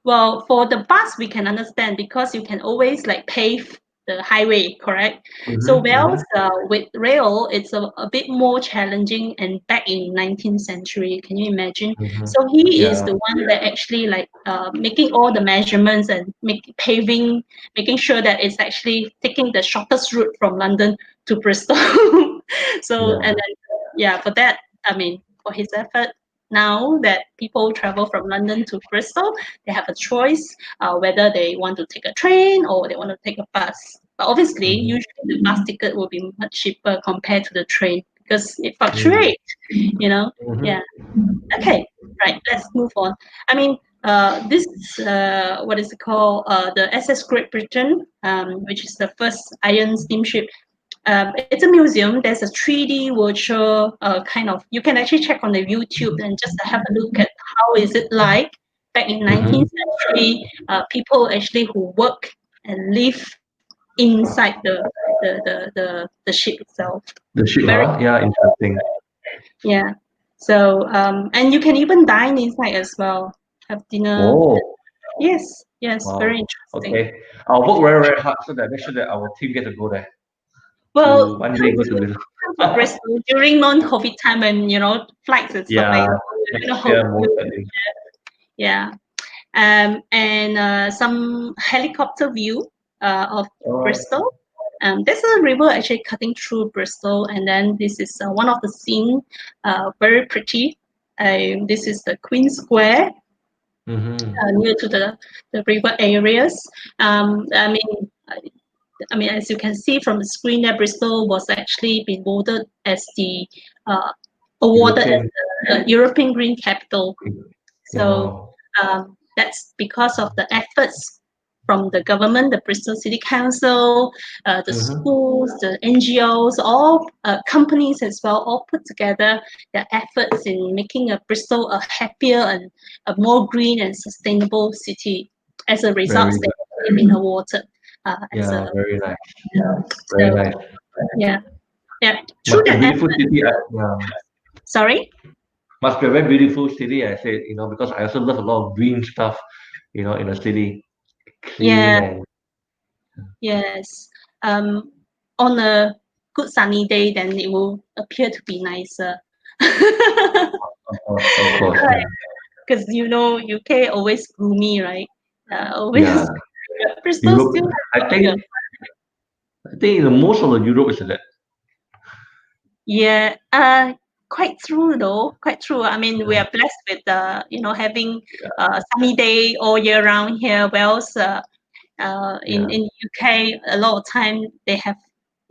Well, for the bus, we can understand because you can always like pave the highway, correct? So, Mm-hmm, whereas mm-hmm, with rail, it's a bit more challenging. And back in 19th century, can you imagine? mm-hmm. So he is Yeah, the one that actually like making all the measurements and paving, making sure that it's actually taking the shortest route from London to Bristol. So and yeah. then yeah, for that, I mean, for his effort. Now that people travel from London to Bristol, they have a choice whether they want to take a train or they want to take a bus. But obviously, Mm-hmm, usually the bus ticket will be much cheaper compared to the train because it mm, fluctuates, you know. Yeah. mm-hmm. Okay. Right. Let's move on. I mean, this what is it called? The SS Great Britain, which is the first iron steamship. It's a museum. There's a 3D virtual kind of. You can actually check on the YouTube and just have a look at how is it like back in Mm-hmm. 19th century. People actually who work and live inside the ship itself. The ship, Very huh? Yeah, interesting. yeah. So and you can even dine inside as well. Have dinner. Oh, Yes, yes, very wow. interesting. Okay. I'll work very, very hard so that make sure that our team get to go there Well, to one day go to come to Brazil. Bristol during non-COVID time when flights and stuff like Yeah, that. We're gonna next hope year most you. likely. Yeah. And some helicopter view of All right. Bristol. There's a river actually cutting through Bristol, and then this is one of the scene, very pretty. This is the Queen Square Mm-hmm. near to the river areas. I mean, as you can see from the screen, there Bristol was actually been voted as the uh, awarded as European. the European Green Capital. Yeah, So wow. that's because of the efforts from the government, the Bristol City Council, the Mm-hmm. schools, the NGOs, all companies as well, all put together their efforts in making a Bristol a happier and a more green and sustainable city. As a result, Very good. they've been awarded as Yeah, a very nice. Very so nice. yeah, yeah. Through Must be a that beautiful effort, city. Yeah. sorry. Must be a very beautiful city, I said, because I also love a lot of green stuff, in the city. Clean Yeah, and yes. Um, on a good sunny day, then it will appear to be nicer. of course, yeah. Because UK always gloomy, right? Yeah. Always. Bristol Europe, still I have think I think the most of the Europe is like that. yeah, quite true though. Quite true. I mean, we are blessed with having sunny day all year round here. Whereas Yeah. in UK, a lot of time they have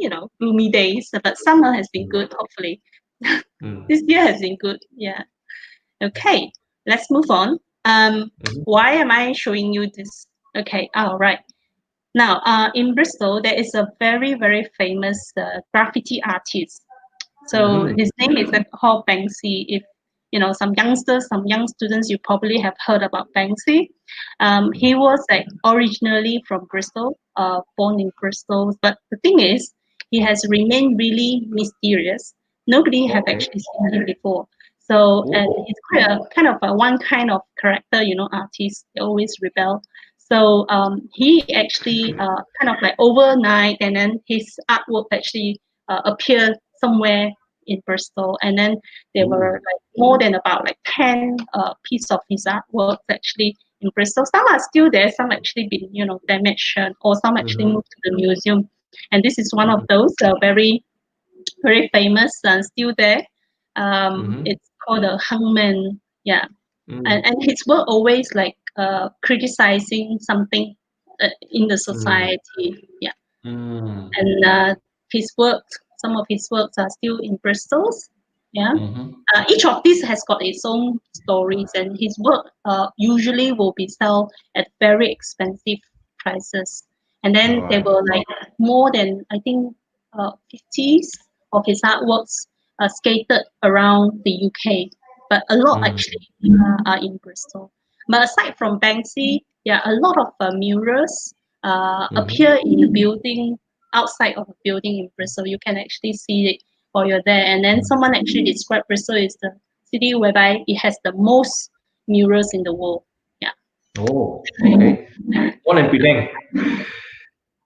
gloomy days, but summer has been Mm, good, hopefully. mm, This year has been good. Yeah. Okay, let's move on. mhm, Why am I showing you this? Okay, all right. Now, in Bristol, there is a very, very famous graffiti artist. So mhm. his name is called Banksy. If some youngsters, some young students, you probably have heard about Banksy. He was like originally from Bristol, born in Bristol. But the thing is, he has remained really mysterious. Nobody have Okay. actually seen him before. So, and Oh. he's quite a kind of a one kind of character, artist. They always rebel. So he actually kind of like overnight, and then his artwork actually appeared somewhere in Bristol, and then there were Ooh. like more than about like 10 piece of his artworks actually in Bristol. Some are still there, some actually been damaged, or some actually Mhm, moved to the museum. And this is one of mhm, those very very famous and still there. mhm, It's called the Hangman. Yeah, mm, and his work always like criticizing something in the mm, society. Yeah, mm, and his works, some of his works are still in Bristol's. Yeah, mhm. each of these has got its own stories, and his work usually will be sold at very expensive prices. And All then there right. were like more than I think 50s of his artworks scattered around the UK, but a lot Mm, actually are in Bristol. But aside from Banksy, yeah, a lot of murals mhm, appear in the building outside of the building in Bristol. You can actually see it while you're there. And then mm. someone actually described Bristol as the city whereby it has the most murals in the world. Yeah. Oh, okay. More than Penang.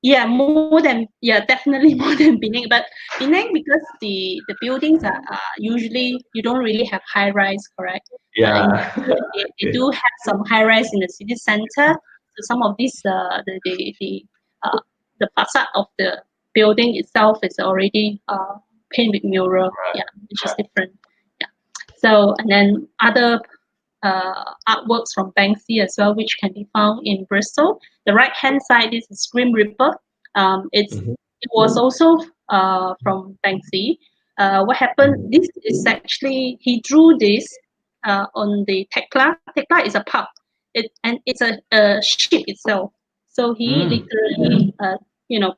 Yeah, definitely more than Penang. But Penang, because the buildings are usually you don't really have high rise, correct? But in Yeah. Bristol, they Okay. do have some high rise in the city center. So some of these the facade of the building itself is already painted with mural. Yeah, which is different. Yeah. So and then other artworks from Banksy as well, which can be found in Bristol. The right hand side is Grim Reaper. Mhm, It was also from Banksy. What happened? mhm, This is actually he drew this on the Tekla. Tekla is a pub. And it's a ship itself. So he mm. literally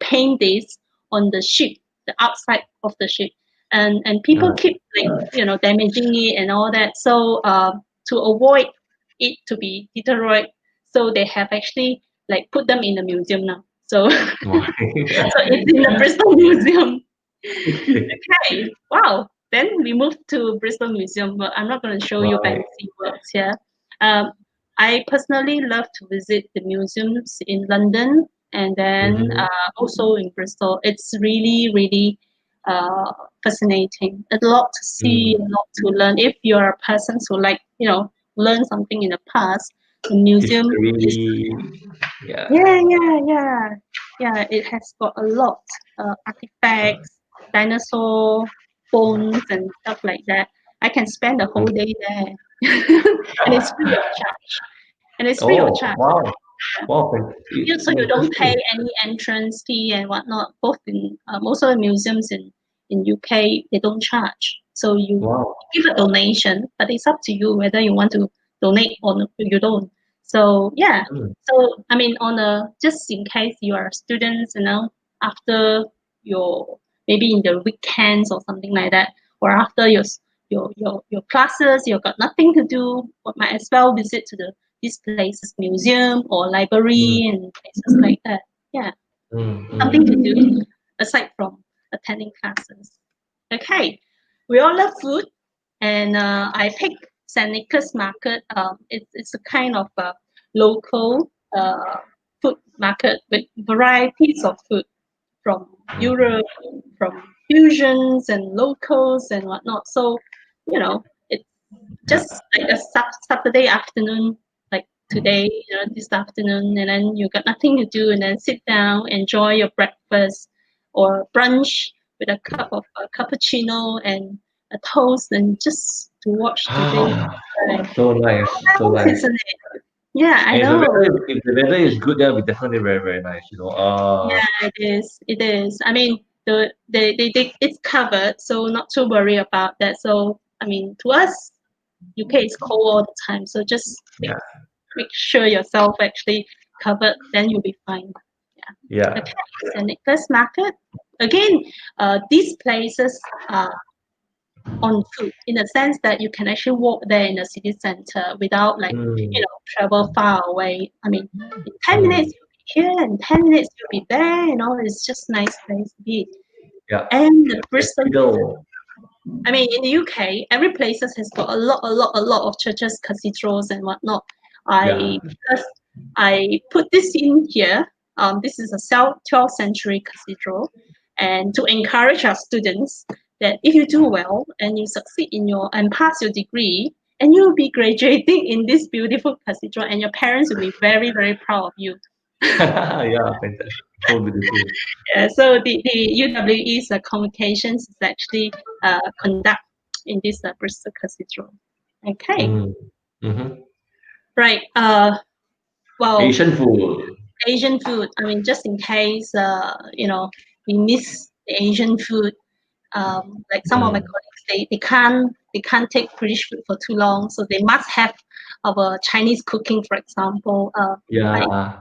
paint this on the ship, the outside of the ship, and people Oh, keep like damaging it and all that. So to avoid it to be destroyed, so they have actually like put them in the museum now. So why? so it's in the Bristol Museum. Okay. Okay, wow. Then we move to Bristol Museum, but I'm not going to show you Right. Banksy works here. Um, I personally love to visit the museums in London and then Mhm, also in Bristol. It's really, really uh, fascinating. A lot to see, a mm. lot to learn. If you're a person who like, learn something in the past, the museum is History. Yeah. yeah. It has got a lot artifacts, dinosaur bones, and stuff like that. I can spend the whole Mm. day there, and it's free of charge. And it's free of Oh, charge. wow. Wow. So It's you don't pay interesting. any entrance fee and whatnot. Both in most of the museums in UK they don't charge. So you Wow. give a donation, but it's up to you whether you want to donate or you don't. So yeah. Mm, So I mean, on a just in case you are students, after your maybe in the weekends or something like that, or after your classes, you've got nothing to do, but might as well visit to the these places, museum or mm, library and places like that. Yeah, mm, something to mm. do aside from attending classes. Okay, we all love food, and I picked St. Nicholas Market. It's a kind of a local food market with varieties of food from Mhm. Europe, from fusions and locals and whatnot. So, it's Yeah. just like a Saturday afternoon, like today, this afternoon, and then you got nothing to do, and then sit down, enjoy your breakfast or brunch with a cup of cappuccino and a toast, and just to watch the day. Ah, Right. so nice. So Nice, nice. isn't it? Yeah, I And know. if the weather is good, then it'll be definitely very, very nice. Yeah, it is. It is. I mean, it's covered, so not to worry about that. So I mean, to us, UK is cold all the time, so just Yeah. make sure yourself actually covered, then you'll be fine. Yeah. Okay, St. Nicholas Market. Again, these places are on foot in the sense that you can actually walk there in the city center without like Mm, travel far away. I mean, in 10 minutes mm, you'll be here, in 10 minutes you'll be there. It's just nice place to be. yeah. And the Bristol, Cathedral. I mean, in the UK, every places has got a lot of churches, cathedrals, and whatnot. Yeah. Because I put this in here. This is a 12th century cathedral, and to encourage our students that if you do well and you succeed in and pass your degree, and you will be graduating in this beautiful cathedral, and your parents will be very, very proud of you. Yeah, fantastic. So beautiful. Yeah, so the UWE's communications is actually conduct in this Bristol Cathedral. Okay, Mm. Mm-hmm. right. Well, Asian food. Asian food. I mean, just in case we miss the Asian food. Like some of my Mm. colleagues, they can't take British food for too long, so they must have our Chinese cooking, for example. Like Yeah.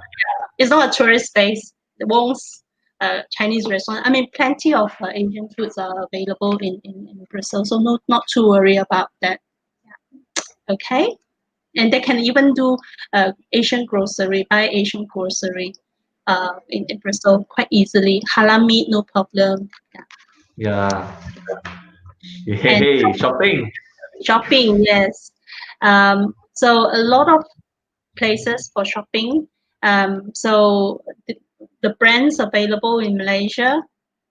it's not a tourist space. The Wong's Chinese restaurant. I mean, plenty of Asian foods are available in Brazil, so not to worry about that. Okay, and they can even do Asian grocery, buy Asian grocery in Brazil quite easily. Halal meat, no problem. Yeah. Yeah. And Hey, shopping. shopping, yes. So a lot of places for shopping. So the brands available in Malaysia,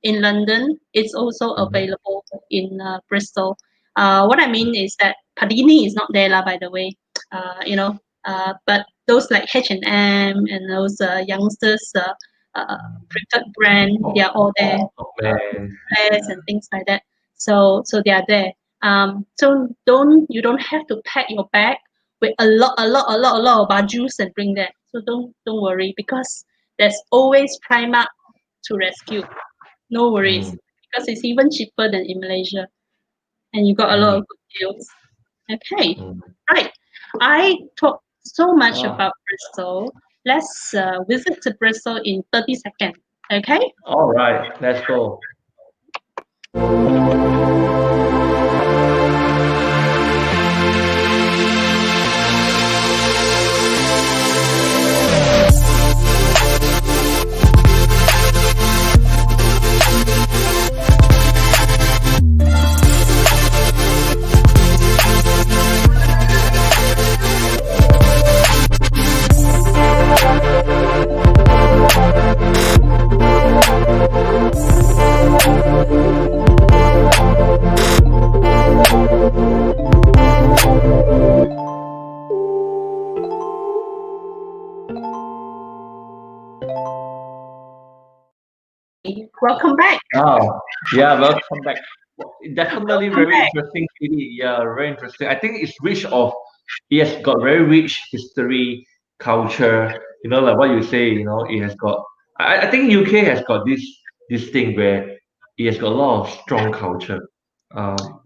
in London, it's also Mhm. available in Bristol. What I mean is that Padini is not there, lah, by the way. But those like H&M and those youngsters preferred brand, they Oh, are all there. oh man. And things like that. So they are there. So you don't have to pack your bag with a lot of bajus and bring that. So don't worry because there's always Primark to rescue. No worries Mm, because it's even cheaper than in Malaysia, and you got a lot mm, of good deals. Okay, mm. right. I talked so much Ah, about Bristol. Let's visit to Bristol in 30 seconds. Okay. all right, let's go. Welcome back. Oh, yeah, welcome back. Well, definitely Welcome very back. interesting city. Yeah, very interesting. I think it's rich of, yes, got very rich history, culture. Like what you say. It has got. I think UK has got this thing where it has got a lot of strong culture.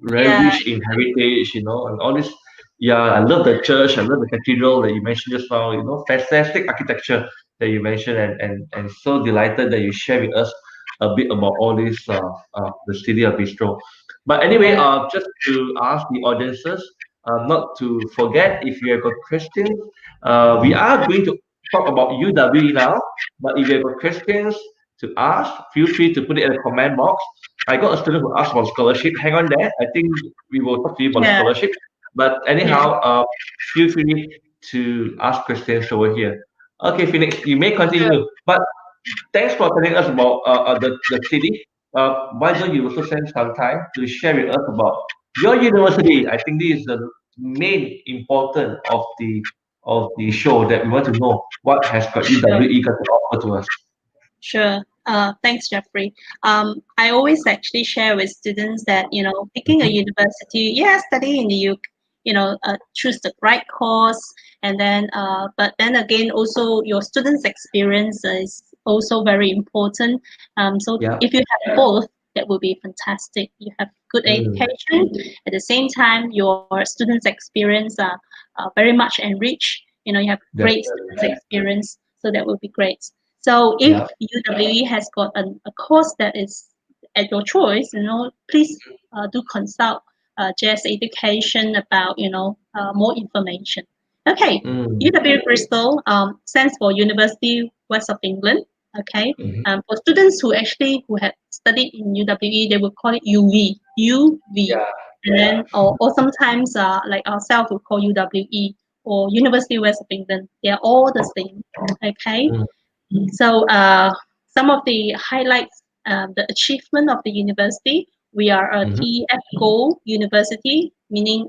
Very Yeah, rich in heritage. And all this. Yeah, I love the church. I love the cathedral that you mentioned just now. Fantastic architecture that you mentioned, and so delighted that you share with us a bit about all this the city of Bistro. But anyway, yeah, just to ask the audiences, not to forget if you have got questions, we are going to talk about UW now. But if you have got questions to ask, feel free to put it in the comment box. I got a student who asked about scholarship. Hang on there. I think we will talk to you about yeah, scholarship. But yeah. anyhow, feel free to ask questions over here. Okay, Phoenix, you may continue. But thanks for telling us about the city. Why don't you also spend some time to share with us about your university? I think this is the main important of the show that we want to know what has got Sure, UWE got to offer to us. sure. Thanks, Jeffrey. I always actually share with students that picking a Mhm. university, yeah, study in the UK, choose the right course, and then but then again, also your students' experience is also very important. So Yeah. if you have both, that will be fantastic. You have good Mm. education at the same time. Your students' experience are very much enriched. You have great Definitely. students' experience, so that will be great. So if Yeah. UWE has got a course that is at your choice, please do consult JS Education about more information. Okay, Mm. UW Bristol stands for University West of England. Okay, Hmm. for students who have studied in UWE, they will call it UV, UV, Yeah. and then or sometimes like ourselves we call UWE or University West of England. They are all the same. Okay, Mm. so some of the highlights, the achievement of the university. We are a Hmm. TEF Gold University, meaning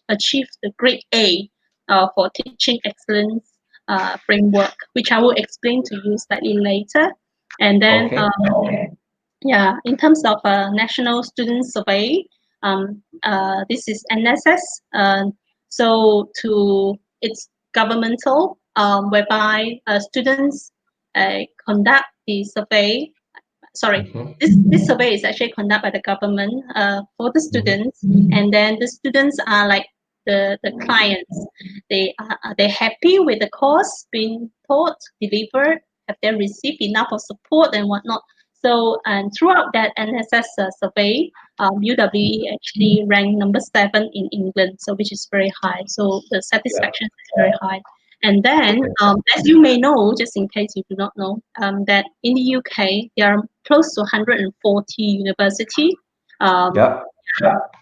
achieve the grade A for teaching excellence framework, which I will explain to you slightly later. And then, Okay. yeah, in terms of National Student Survey, this is NSS. It's governmental, whereby students conduct the survey. Sorry, Hmm. this survey is actually conducted by the government for the Hmm. students, and then the students are like the clients. Are they happy with the course being taught, delivered? Have they received enough of support and whatnot? So, and throughout that NSS survey, UWE actually ranked number 7 in England, so which is very high. So the Yeah. satisfaction is very high. And then, Okay. as you may know, just in case you do not know, that in the UK there are close to 140 university um, Yeah.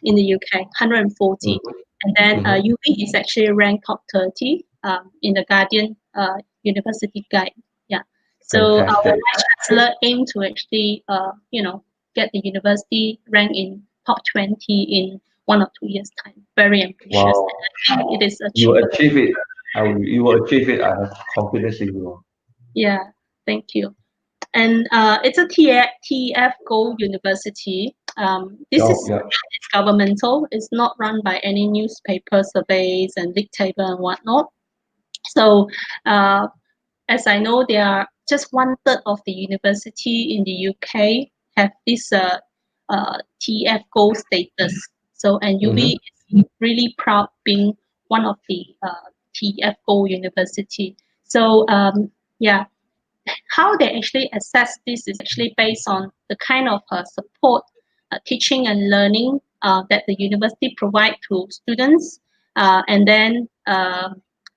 in the UK, 140. Hmm. And then Hmm. UB is actually ranked top 30 in the Guardian University Guide. Yeah. So our Fantastic. Vice Chancellor aimed to actually, get the university ranked in top 20 in 1 or 2 years' time. Very ambitious. Wow. And I think it is You will achievable. achieve it. You will achieve it. I have confidence in you. Yeah. Thank you. And it's a TF Gold University. This Oh, is yeah. it's governmental. It's not run by any newspaper surveys and league table and whatnot. So, uh, as I know, there are just 1/3 of the university in the UK have this TF Gold status. So, and Hmm. UB is really proud being one of the TF Gold University. So, yeah, how they actually assess this is actually based on the kind of support, teaching and learning that the university provide to students, and then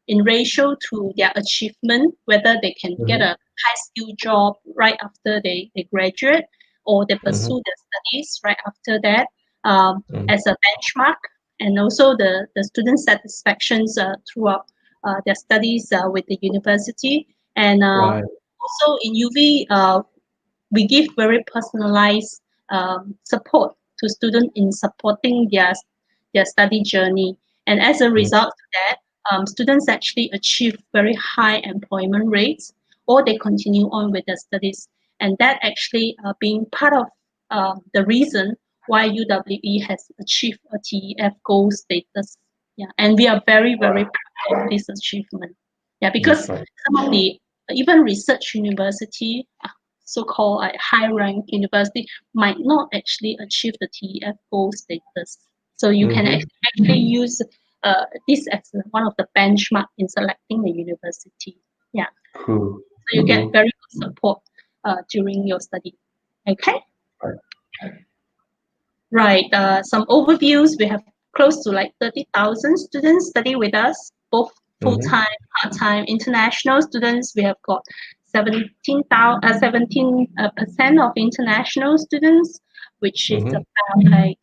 in ratio to their achievement, whether they can get Hmm. a high skill job right after they graduate, or they Hmm. pursue their studies right after that, Hmm. as a benchmark, and also the student satisfactions throughout their studies with the university. And Right. also in UV, we give very personalized support to students in supporting their study journey. And as a Mm. result of that, students actually achieve very high employment rates, or they continue on with their studies. And that actually being part of the reason why UWE has achieved a TEF gold status. Yeah, and we are very, very Right. proud of this achievement. Yeah, That's because right. some of the even research university, so-called high-ranked university, might not actually achieve the TEF gold status. So you can Hmm. actually use this as one of the benchmark in selecting the university. Yeah, Cool. so you get Cool. very good support during your study. Okay. Right. Right. Some overviews. We have close to like 30,000 students study with us, both Hmm. full-time, part-time, international students. We have got 17% of international students, which is Hmm. about like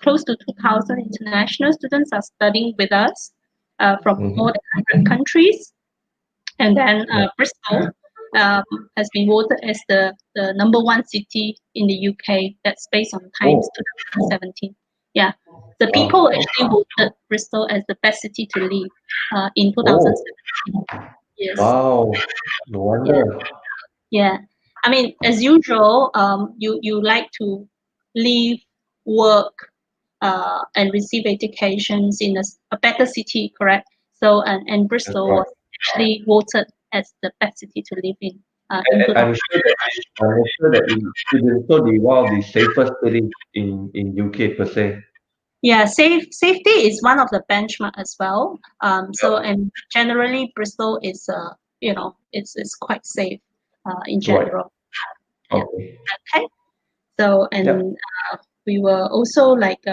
close to 2,000 international students are studying with us from more Hmm. than 100 countries. And then Yeah. Bristol um, has been voted as the number 1 city in the UK. That's based on Times Oh, 2017. Yeah, the wow. people actually voted Bristol as the best city to live in Oh, 2017. Yes. wow. No Yeah. wonder. Yeah. I mean, as usual, you like to live, work, and receive educations in a better city, correct? So, and That's Bristol right. was actually voted as the best city to live in. I'm sure that it's also the one of the safest cities in UK per se. Yeah, safety is one of the benchmark as well. So Yep. and generally Bristol is it's quite safe in Right. general. Yeah. Okay. Okay. So Yep. and we were also like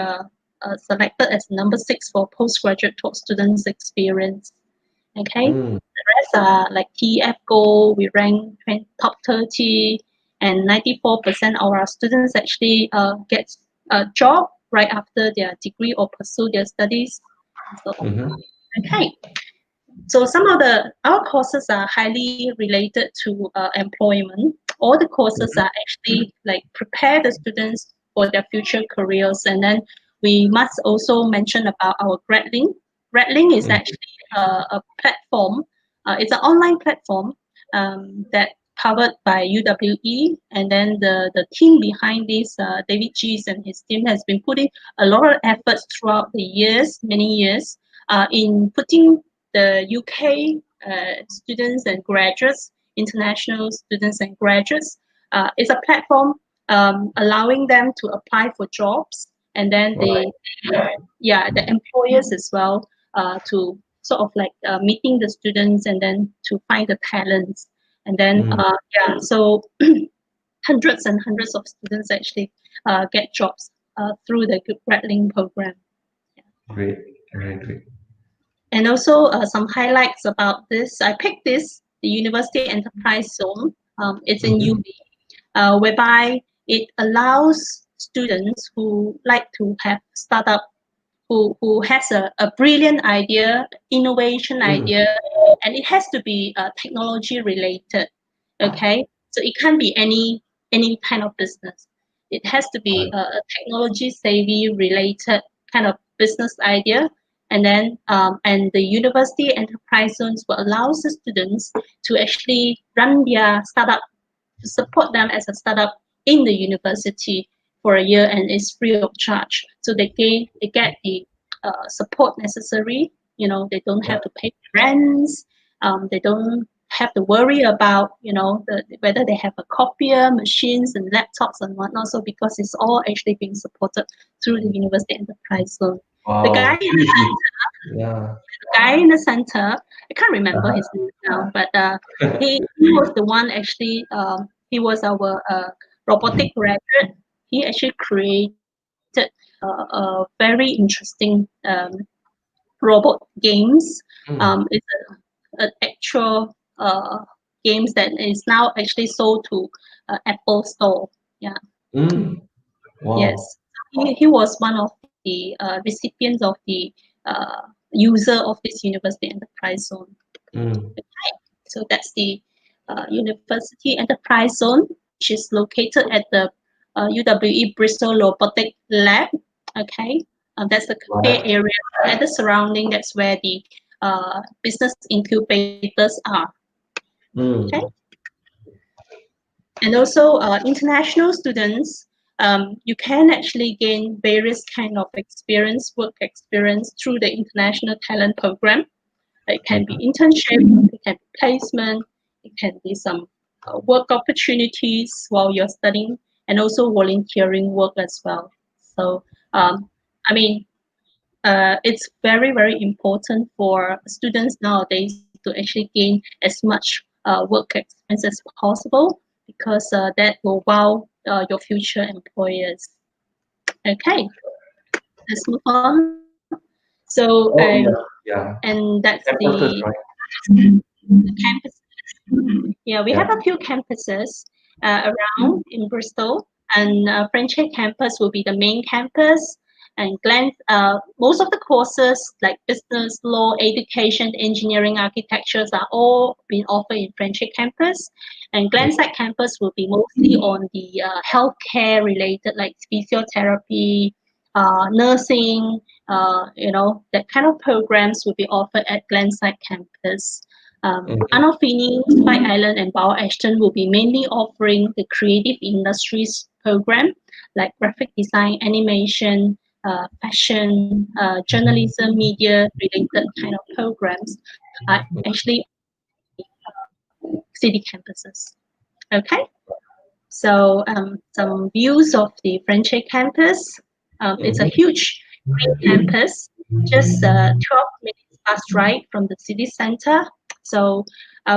selected as number six for postgraduate top students experience. Okay. Mm. The rest are like TF Gold. We rank top 30, and 94% of our students actually get a job right after their degree or pursue their studies. So Mm-hmm. okay. So some of the our courses are highly related to employment. All the courses are actually like prepare the students for their future careers, and then we must also mention about our GradLink. GradLink is Mm-hmm. actually a platform. It's an online platform that powered by UWE, and then the team behind this, 𝐷𝐞𝐽 and his team has been putting a lot of efforts throughout the years, many years, in putting the UK students and graduates, international students and graduates. It's a platform allowing them to apply for jobs, and then Right. yeah, the employers as well to sort of like meeting the students and then to find the talents, and then Mm. yeah, so hundreds and hundreds of students actually get jobs through the GradLink program. Great. Very great. And also some highlights about this. I picked this, the University Enterprise Zone. It's in Mm-hmm. UB, whereby it allows students who like to have startup, who has a brilliant idea, innovation Mm. idea, and it has to be technology related. Okay, so it can't be any kind of business. It has to be Right. a technology savvy related kind of business idea, and then and the university enterprise zones will allow the students to actually run their startup, to support them as a startup in the university for a year, and it's free of charge. So they get the support necessary. They don't Yeah. have to pay rents. They don't have to worry about whether they have a copier, machines, and laptops and whatnot. So because it's all actually being supported through the university enterprise zone. The guy Wow. in Seriously. Yeah. guy in the center, I can't remember his Uh-huh. name now, but he was the one actually. He was our robotic graduate. He actually created a very interesting robot games. Mm. It's an actual games that is now actually sold to Apple Store. Yeah. Mm. Wow. Yes, he was one of the recipients of the user of this university enterprise zone. Mm. So that's the University Enterprise Zone, which is located at the UWE Bristol Robotic Lab. Okay, that's the cafe Right. area and the surrounding. That's where the business incubators are. Okay, Mm. and also international students. You can actually gain various kind of experience, work experience through the international talent program. It can be Mm-hmm. internship, it can be placement, it can be some work opportunities while you're studying, and also volunteering work as well. So, I mean, it's very, very important for students nowadays to actually gain as much work experience as possible, because that will wow your future employers. Okay, let's move on. So, Oh yeah. Yeah. and that's Campuses, right? the campus. Yeah, we have Yeah. a few campuses around in Bristol, and Frenchie campus will be the main campus. And most of the courses like business, law, education, engineering, architectures are all being offered in Frenchie campus. And Glenside campus will be mostly on the healthcare related, like physiotherapy, nursing, that kind of programs will be offered at Glenside campus. Mm-hmm. Anofini, Spike Island, and Bauer Ashton will be mainly offering the creative industries program like graphic design, animation, fashion, journalism, media related kind of programs are actually city campuses. Okay. So some views of the French campus. It's a Mm-hmm. huge green campus, just 12 minutes bus ride from the city center. So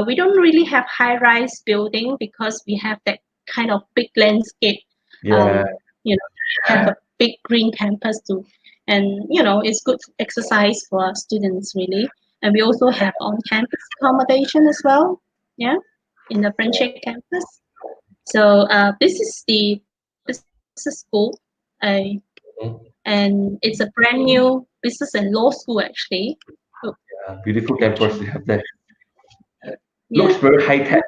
we don't really have high-rise building because we have that kind of big landscape. Yeah. You know, have a big green campus too, and it's good exercise for our students really. And we also have on-campus accommodation as well. Yeah, in the French campus. So this is the business school, uh, Mhm. and it's a brand new business and law school actually. Oh, Beautiful campus you have there. yeah, Looks very high tech.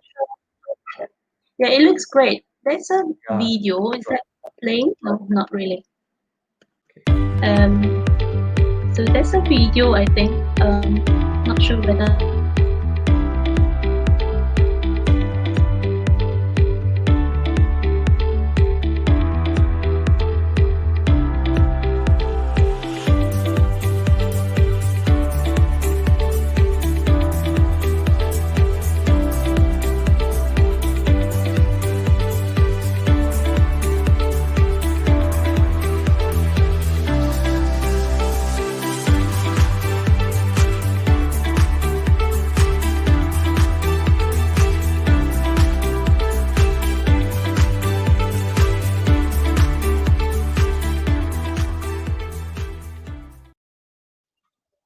yeah, it looks great. There's a Yeah. video. Is that playing? No, not really. Um, so there's a video. I think. Not sure whether.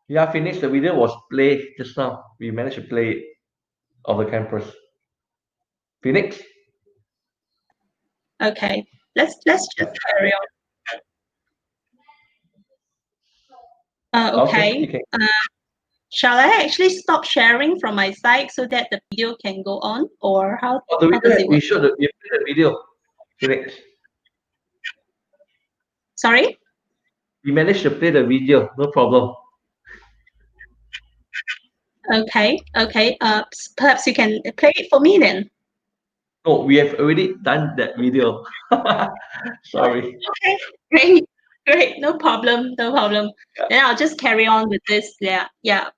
Yeah, Phoenix, the video was played just now. We managed to play it of the campus. Phoenix? Okay, let's Yeah. just carry on. Okay, you Okay. can. Shall I actually stop sharing from my side so that the video can go on, or how Oh, the how does video, it we work? showed the, we played the video, Phoenix. Sorry? We managed to play the video, no problem. Okay, okay. Perhaps you can play it for me then. No, we have already done that video. Oh, Sorry. okay, great, great. No problem, no problem. Yeah. Then I'll just carry on with this. Yeah, yeah.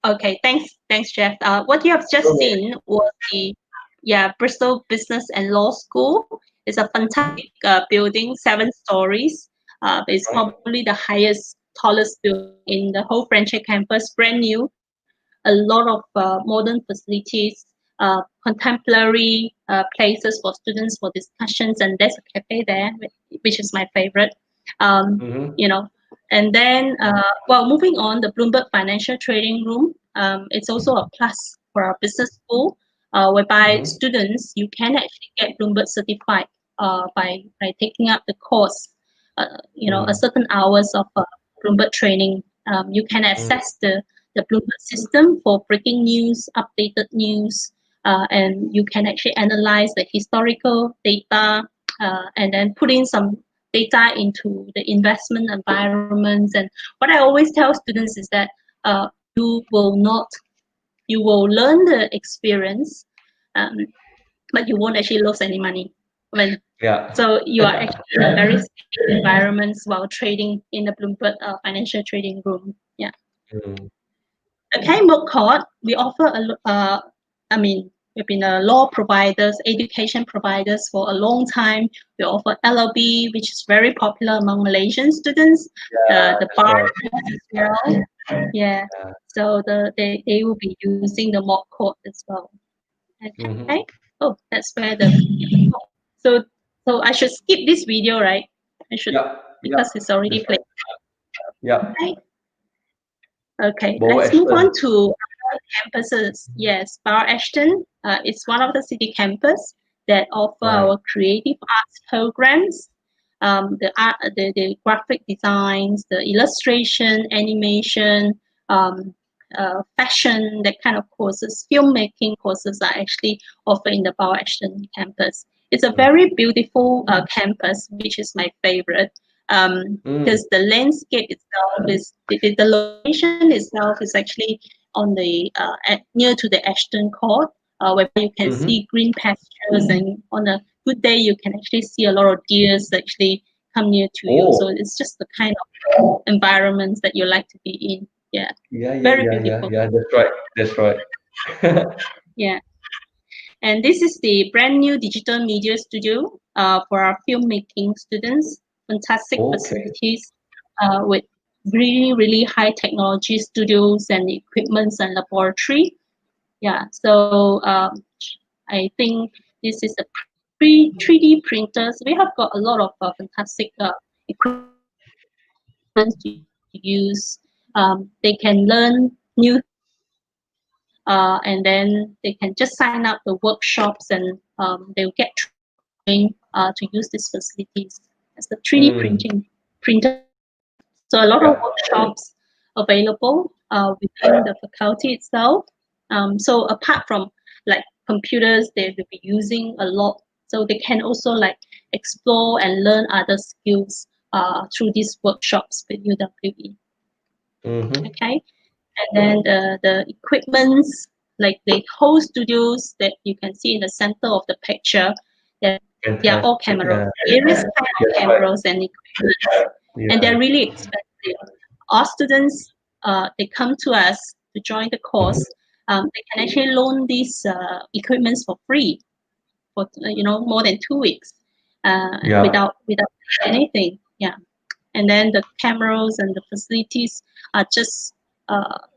Okay, thanks, Jeff. What you have just Okay. seen was the Bristol Business and Law School. It's a fantastic building, 7 stories. It's Right. probably the highest, tallest building in the whole French campus, brand new. A lot of modern facilities, contemporary places for students for discussions, and there's a cafe there, which is my favorite. Um, Mm-hmm. you know, and then, well, moving on, the Bloomberg Financial Trading Room. It's also a plus for our business school, whereby Mm-hmm. students you can actually get Bloomberg certified by taking up the course. A Mm-hmm. certain hours of Bloomberg training. You can access the Bloomberg system for breaking news, updated news, and you can actually analyze the historical data and then put in some data into the investment environments. And what I always tell students is that you will not, you will learn the experience, um, but you won't actually lose any money. When Yeah. so you are actually in a very safe environments while trading in the Bloomberg financial trading room. Yeah. Mm. Okay, Moot we offer I mean, we've been a law providers, education providers for a long time. We offer LLB, which is very popular among Malaysian students. The That's bar right. as well. Yeah. Yeah. So they will be using the mock code as well. Okay. Mm-hmm. Oh, that's where the so so I should skip this video, right? I should Yeah. Yeah. because it's already That's right. played. Yeah. Okay. Okay, Bow let's move on Ashton. to other campuses. Yes, Bar Ashton is one of the city campus that offer Right. our creative arts programs, the art, the graphic designs, the illustration, animation, fashion, that kind of courses, filmmaking courses are actually offered in the Bar Ashton campus. It's a Mm. very beautiful campus, which is my favorite Mm. because the landscape itself is the location itself is actually on the near to the Ashton Court, where you can Mm-hmm. see green pastures, and on a good day you can actually see a lot of deers actually come near to you. So Oh. it's just the kind of environments that you like to be in. Yeah, Yeah, yeah, very yeah, yeah, beautiful. yeah. That's right. That's right. Yeah. And this is the brand new digital media studio for our filmmaking students. Fantastic Okay. facilities with really, really high technology studios and equipments and laboratory. Yeah, so I think this is a 3D printers. We have got a lot of fantastic equipment to use. They can learn new things, and then they can just sign up the workshops, and they'll get training to use these facilities as the 3D Mm, printing printers. So a lot of yeah. workshops available within the faculty itself. So apart from like computers, they will be using a lot. So they can also like explore and learn other skills through these workshops with UWE. Mm-hmm. Okay, and then the equipments, like the whole studios that you can see in the center of the picture, that they are all Fantastic. cameras, various kind of That's right. cameras and equipment, and Yeah. they're really expensive. Our students, they come to us to join the Mm-hmm. course. They can actually loan these equipments for free for more than 2 weeks Yeah. without anything. Yeah, and then the cameras and the facilities are just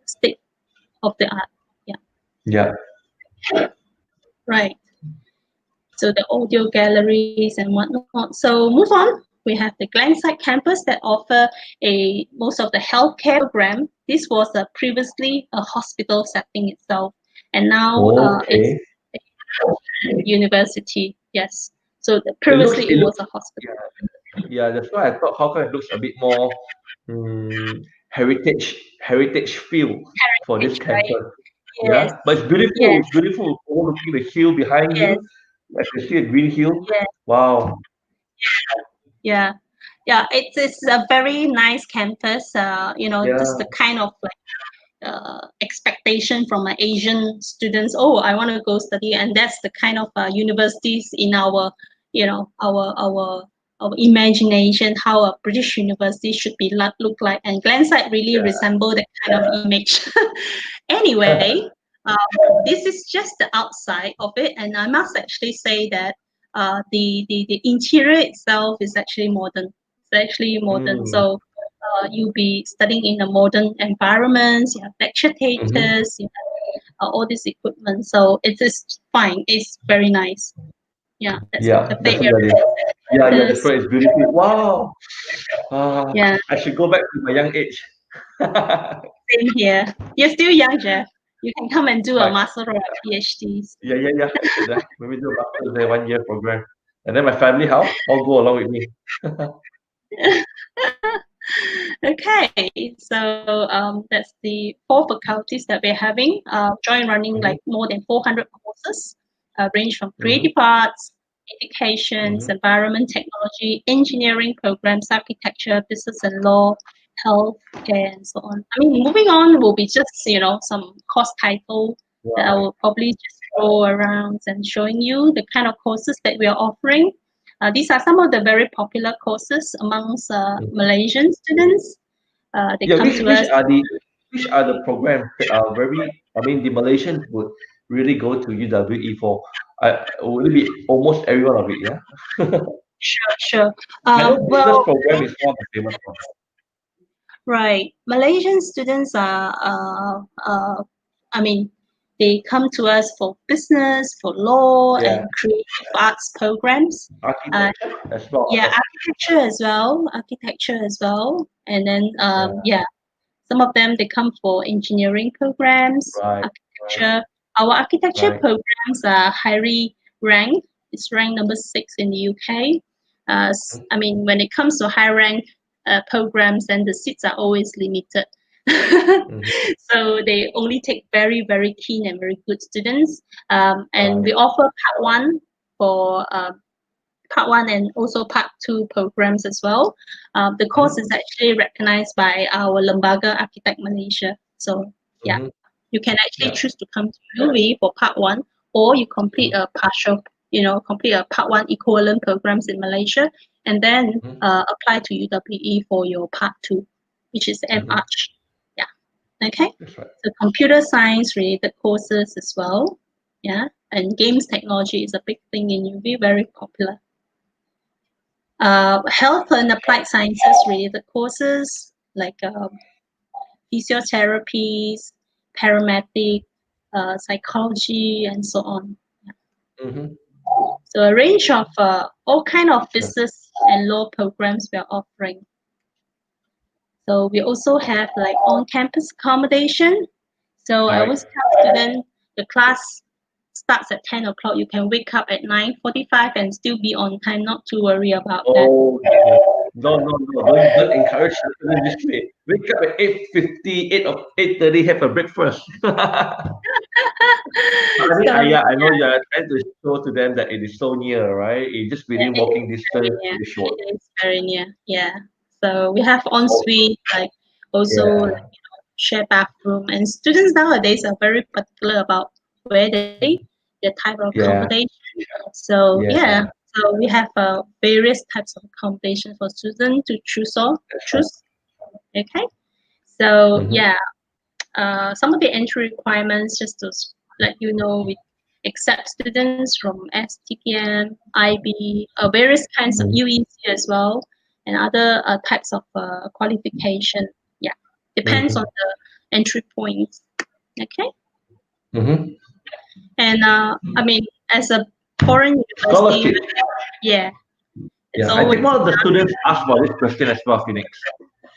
state of the art. Yeah, Yeah. right. So the audio galleries and whatnot. So move on. We have the Glenside campus that offer a most of the healthcare program. This was previously a hospital setting itself, and now it's Okay. a university. Yes. So It looks. previously It it was looks. a hospital. Yeah. Yeah. That's why I thought how come it looks a bit more heritage feel for this Heritage, right? campus. Yes. Yeah. But it's beautiful. Yes. It's beautiful. Overlooking the hill behind Yes. you. I can see a green hill. Yes. Wow. Yeah. Yeah. It's a very nice campus. Just Yeah. the kind of like expectation from my Asian students. Oh, I want to go study, and that's the kind of universities in our, our imagination how a British university should be look like. And Glenside really Yeah. resemble that kind of image. Anyway, um, this is just the outside of it, and I must actually say that the interior itself is actually modern. It's actually modern. Mm. So you'll be studying in a modern environment. You have lecture Mm-hmm. theaters, you have all this equipment. So it is fine. It's very nice. Yeah, that's the Yeah. cafe Definitely. area. Yeah. Yeah. That's There's, right. It's beautiful. Wow. yeah, I should go back to my young age. same here. You're still young, Jeff. You can come and do a But master or a PhD. yeah, yeah, yeah. I should maybe do a master's there 1 year program. And then my family, how? All go along with me. Okay, so that's the four faculties that we're having. Join running Mm-hmm. like more than 400 courses, range from Mm-hmm. creative arts, educations, Mm-hmm. environment, technology, engineering programs, architecture, business and law, health, and so on. I mean, moving on will be just some course title that I Right. will probably just throw around and showing you the kind of courses that we are offering. These are some of the very popular courses amongst Mhm. Malaysian students. They Yeah, come which to which us. are the which are the program very I mean the Malaysians would really go to UWE for would it be almost every one of it, yeah? Sure, sure. I know business Well, program is one of the famous one. right. Malaysian students are, I mean, they come to us for business, for law, Yeah. and creative arts programs. Uh, Architecture as well, of yeah, course. architecture as well. And then, Yeah. yeah, some of them they come for engineering programs, Right. Right. architecture. Our architecture Right. programs are highly ranked. It's ranked number 6 in the UK. I mean, when it comes to high rank programs, then the seats are always limited. Mm-hmm. So they only take very, very keen and very good students. And Right. we offer for part one and also part two programs as well. The course is Mm-hmm. actually recognized by our Lembaga Architect Malaysia. So yeah, Mm-hmm. you can actually Yeah. choose to come to UWE for part one, or you complete Mm-hmm. a partial, complete a part one equivalent programs in Malaysia, and then Mm-hmm. apply to UWE for your part two, which is Mm-hmm. MArch. Yeah. Okay. That's right. So computer science related courses as well. Yeah, and games technology is a big thing in UWE, very popular. Health and applied sciences related courses like physiotherapies, paramedic, psychology, and so on. Mm-hmm. So a range of all kind of Sure. business and law programs we are offering. So we also have like on-campus accommodation. So I Right. always tell students the class starts at 10 o'clock. You can wake up at 9:45 and still be on time. Not to worry about that. Okay. No, no, no. Don't encourage the student this way. Wake up at 8:50, 8:30, have a breakfast. I mean, So yeah, I know you're trying to show to them that it is so near, right? It's just yeah, within it is walking very distance, near. pretty short. It is very near. Yeah. So we have Oh, ensuite, like also yeah, like, share bathroom, and students nowadays are very particular about where they stay, the type of yeah, accommodation. So yeah, yeah. so we have various types of accommodation for students to choose or That's right. choose. Okay. So Mm-hmm. yeah, some of the entry requirements, just to let you know, we accept students from STPM, IB, various kinds of UEC as well, and other types of qualification. Yeah, depends on Mm-hmm. the entry points. Okay, Mm-hmm. and I mean, as a foreign university, Scholarship. yeah, it's Yeah, I always think one of the students asked about this question as well, Phoenix.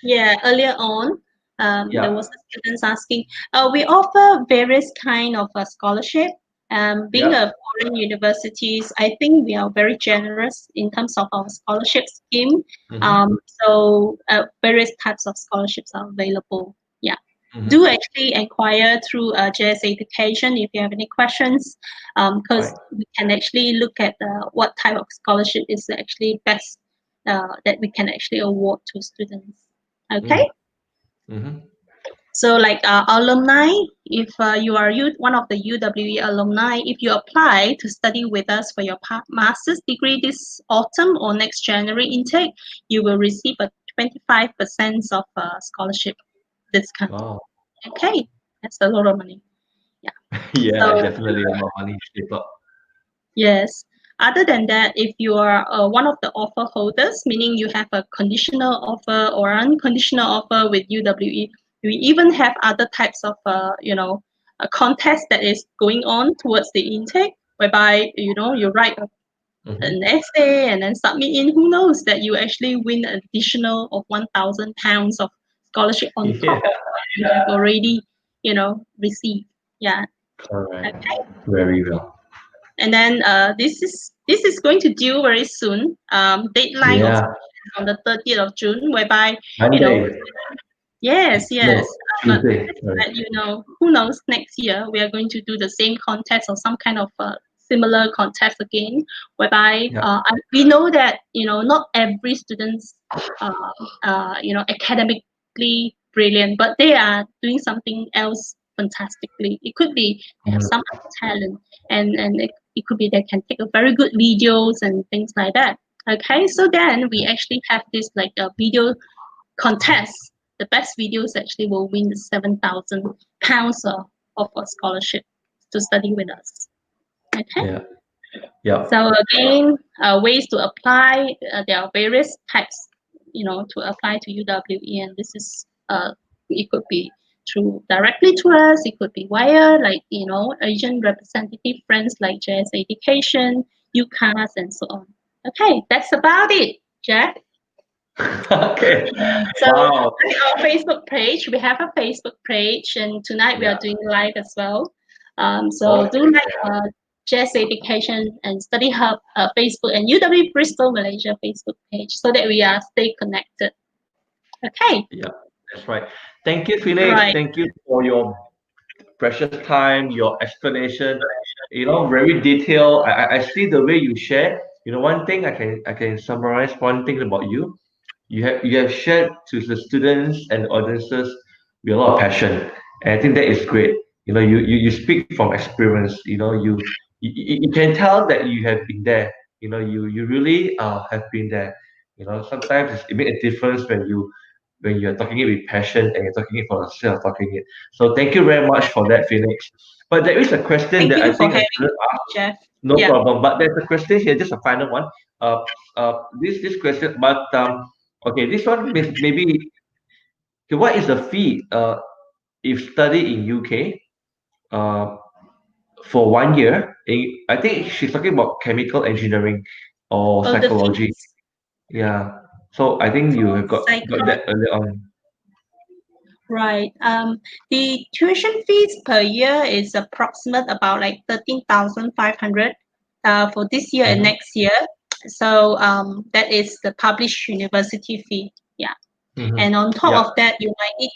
yeah, earlier on, there Yeah, was a students asking. We offer various kind of scholarship. Being yeah. a foreign universities, I think we are very generous in terms of our scholarship scheme. Mm-hmm. So various types of scholarships are available. Yeah. Do Mm-hmm. actually inquire through JS Education if you have any questions, because Right. we can actually look at what type of scholarship is actually best that we can actually award to students. Okay, Mm. Mm-hmm. so like alumni, if you are one of the UWE alumni, if you apply to study with us for your master's degree this autumn or next January intake, you will receive a 25% of scholarship discount. Wow. Okay, that's a lot of money. Yeah. Yeah, So definitely a lot of money to save up. yes. Other than that, if you are one of the offer holders, meaning you have a conditional offer or unconditional offer with UWE, we even have other types of, a contest that is going on towards the intake, whereby, you write Mm-hmm. an essay and then submit in. Who knows that you actually win an additional of £1,000 of scholarship on top Yeah, of what you have already, received. Yeah. correct. Okay. Very well. And then this is going to due very soon. Deadline of Yeah, submission on the 30th of June, whereby you know, Monday. yes, yes. No, But Tuesday. just to Sorry. let you know, who knows, next year we are going to do the same contest or some kind of similar contest again, whereby Yeah. we know that not every students academically brilliant, but they are doing something else fantastically. It could be they have Mm. some other talent, and it could be they can take a very good videos and things like that. Okay, so then we actually have this like a video contest. The best videos actually will win the £7,000 of a scholarship to study with us. Okay. Yeah. Yeah. So again, ways to apply. There are various types, to apply to UWE, and this is it could be through directly to us. It could be via like Asian representative friends like JS Education, UCAS, and so on. Okay, that's about it, Jack. Okay. So Wow. like our Facebook page, we have a Facebook page, and tonight we Yeah. are doing live as well. So Okay. do like Jazz Education and Study Hub Facebook and UW Bristol Malaysia Facebook page so that we are stay connected. Okay, Yeah. That's right. Thank you, Phoenix. right. Thank you for your precious time, your explanation. Very detailed. I see the way you share. One thing I can summarize one thing about you. You have shared to the students and audiences with a lot of passion, and I think that is great. You speak from experience. You can tell that you have been there. You really have been there. Sometimes it makes a difference when when you're talking it with passion and you're talking it for the sake of talking it. So thank you very much for that, Phoenix. But there is a question Thank that I you for think a having student me, asked. Jeff. No Yeah. problem. But there's a question here, just a final one. This question, but okay, this one maybe. Okay, what is the fee if study in UK uh for 1 year? I think she's talking about chemical engineering or Oh, the psychology. fees Yeah. So I think you for have got psychology. that earlier on. Right. The tuition fees per year is approximate about like 13,500 for this year and Mm-hmm. next year. So that is the published university fee. Yeah. Mm-hmm. And on top Yeah. of that, you might need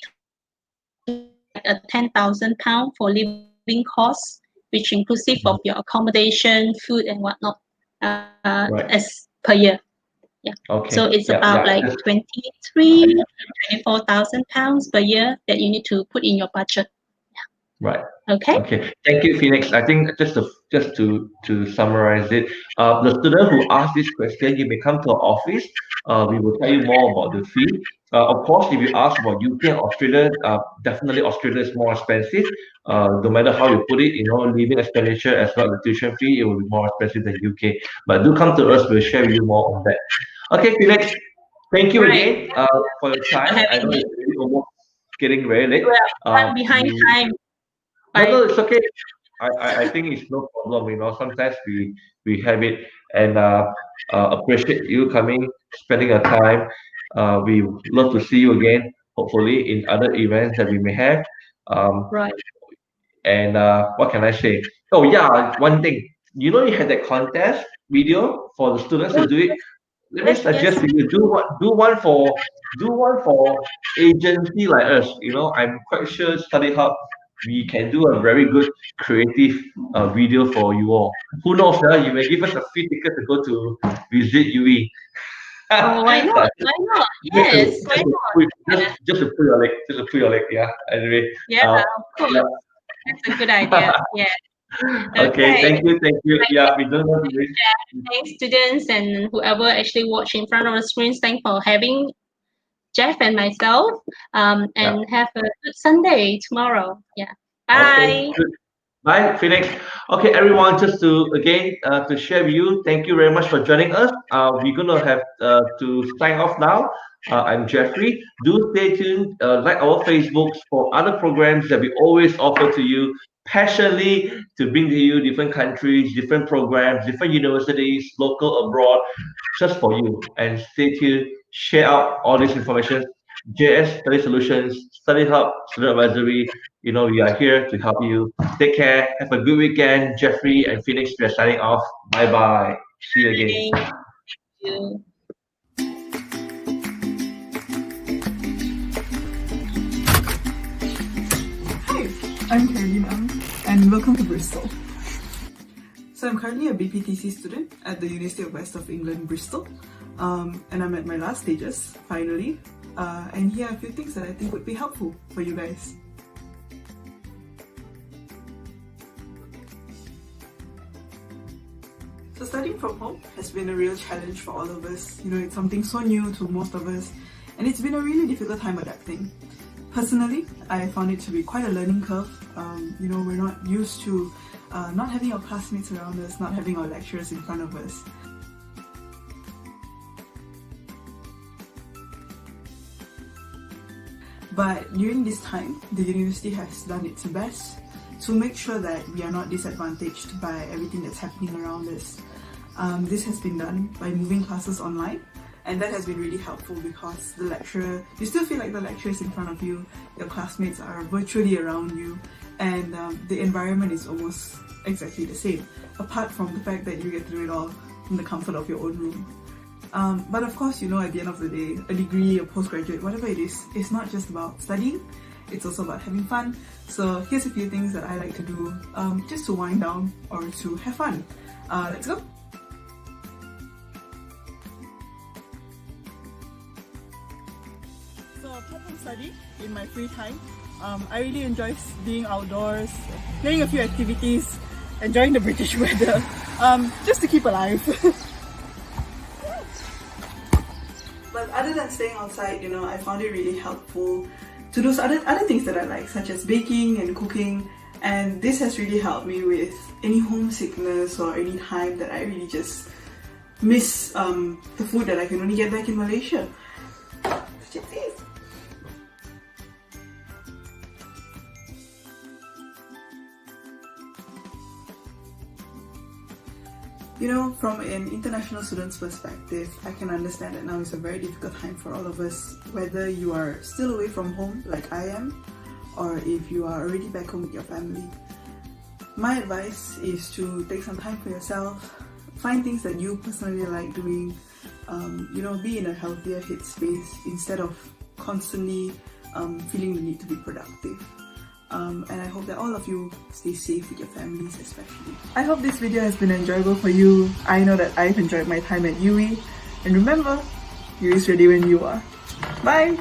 to like a 10,000 pound for living costs, which inclusive of Mhm. your accommodation, food, and whatnot, Right. as per year. Yeah. So Okay. it's Yeah. about Yeah. like 24,000 pounds per year that you need to put in your budget. Right. Okay. Okay. Thank you, Phoenix. I think just to summarize it, the student who asked this question, you may come to our office. We will tell you more about the fee. Of course, if you ask about UK and Australia, definitely Australia is more expensive. No matter how you put it, living expenditure as well as the tuition fee, it will be more expensive than UK. But do come to us. We'll share with you more on that. Okay, Felix. Thank you Right. again for your For time. I having know me. it's really almost getting very late. Well, run behind We time No, by no, it's okay. I think it's no problem. Sometimes we have it, and appreciate you coming, spending your time. We love to see you again, hopefully in other events that we may have. Um, right. and what can I say? Oh yeah, one thing. You had that contest video for the students Oh, to do it. Let me yes, yes. suggest to you do one for agency like us. I'm quite sure Study Hub we can do a very good creative video for you all. Who knows? You may give us a free ticket to go to visit UWE. Oh, why not? Why not? just to Yes, why just to not? put just Yeah, just to put your leg, just to put your leg. Yeah. Anyway, yeah, uh, of course. yeah. That's a good idea. Yeah. Okay. Okay. Thank you. Right. Yeah, we don't know to this. Thanks, students, and whoever actually watched in front of the screens. Thanks for having Jeff and myself. Yeah. And have a good Sunday tomorrow. Yeah. Okay. Bye. Good. Bye, Phoenix. Okay, everyone, just to share with you, thank you very much for joining us. We're gonna have to sign off now. I'm Jeffrey. Do stay tuned, like our Facebooks for other programs that we always offer to you passionately to bring to you different countries, different programs, different universities, local, abroad, just for you. And stay tuned, share out all this information. JS Study Solutions, Study Hub, Student Advisory. We are here to help you. Take care. Have a good weekend. Jeffrey and Phoenix, we are signing off. Bye bye. See you again. Thank you. Hi, I'm Caroline Ang, and welcome to Bristol. So I'm currently a BPTC student at the University of West of England, Bristol, and I'm at my last stages, finally, and here are a few things that I think would be helpful for you guys. So studying from home has been a real challenge for all of us. It's something so new to most of us, and it's been a really difficult time adapting. Personally, I found it to be quite a learning curve. We're not used to not having our classmates around us, not having our lecturers in front of us. But during this time, the university has done its best to make sure that we are not disadvantaged by everything that's happening around us. This has been done by moving classes online, and that has been really helpful because you still feel like the lecturer is in front of you, your classmates are virtually around you, and the environment is almost exactly the same, apart from the fact that you get to do it all from the comfort of your own room. But of course, at the end of the day, a degree, a postgraduate, whatever it is, it's not just about studying, it's also about having fun. So here's a few things that I like to do just to wind down or to have fun. Let's go! So apart from study, in my free time, I really enjoy being outdoors, doing a few activities, enjoying the British weather, just to keep alive. But other than staying outside, I found it really helpful to do other things that I like, such as baking and cooking. And this has really helped me with any homesickness or any time that I really just miss the food that I can only get back in Malaysia. From an international student's perspective, I can understand that now is a very difficult time for all of us, whether you are still away from home like I am, or if you are already back home with your family. My advice is to take some time for yourself, find things that you personally like doing, be in a healthier headspace instead of constantly feeling the need to be productive. And I hope that all of you stay safe with your families especially. I hope this video has been enjoyable for you. I know that I've enjoyed my time at UWE. And remember, UWE is ready when you are. Bye!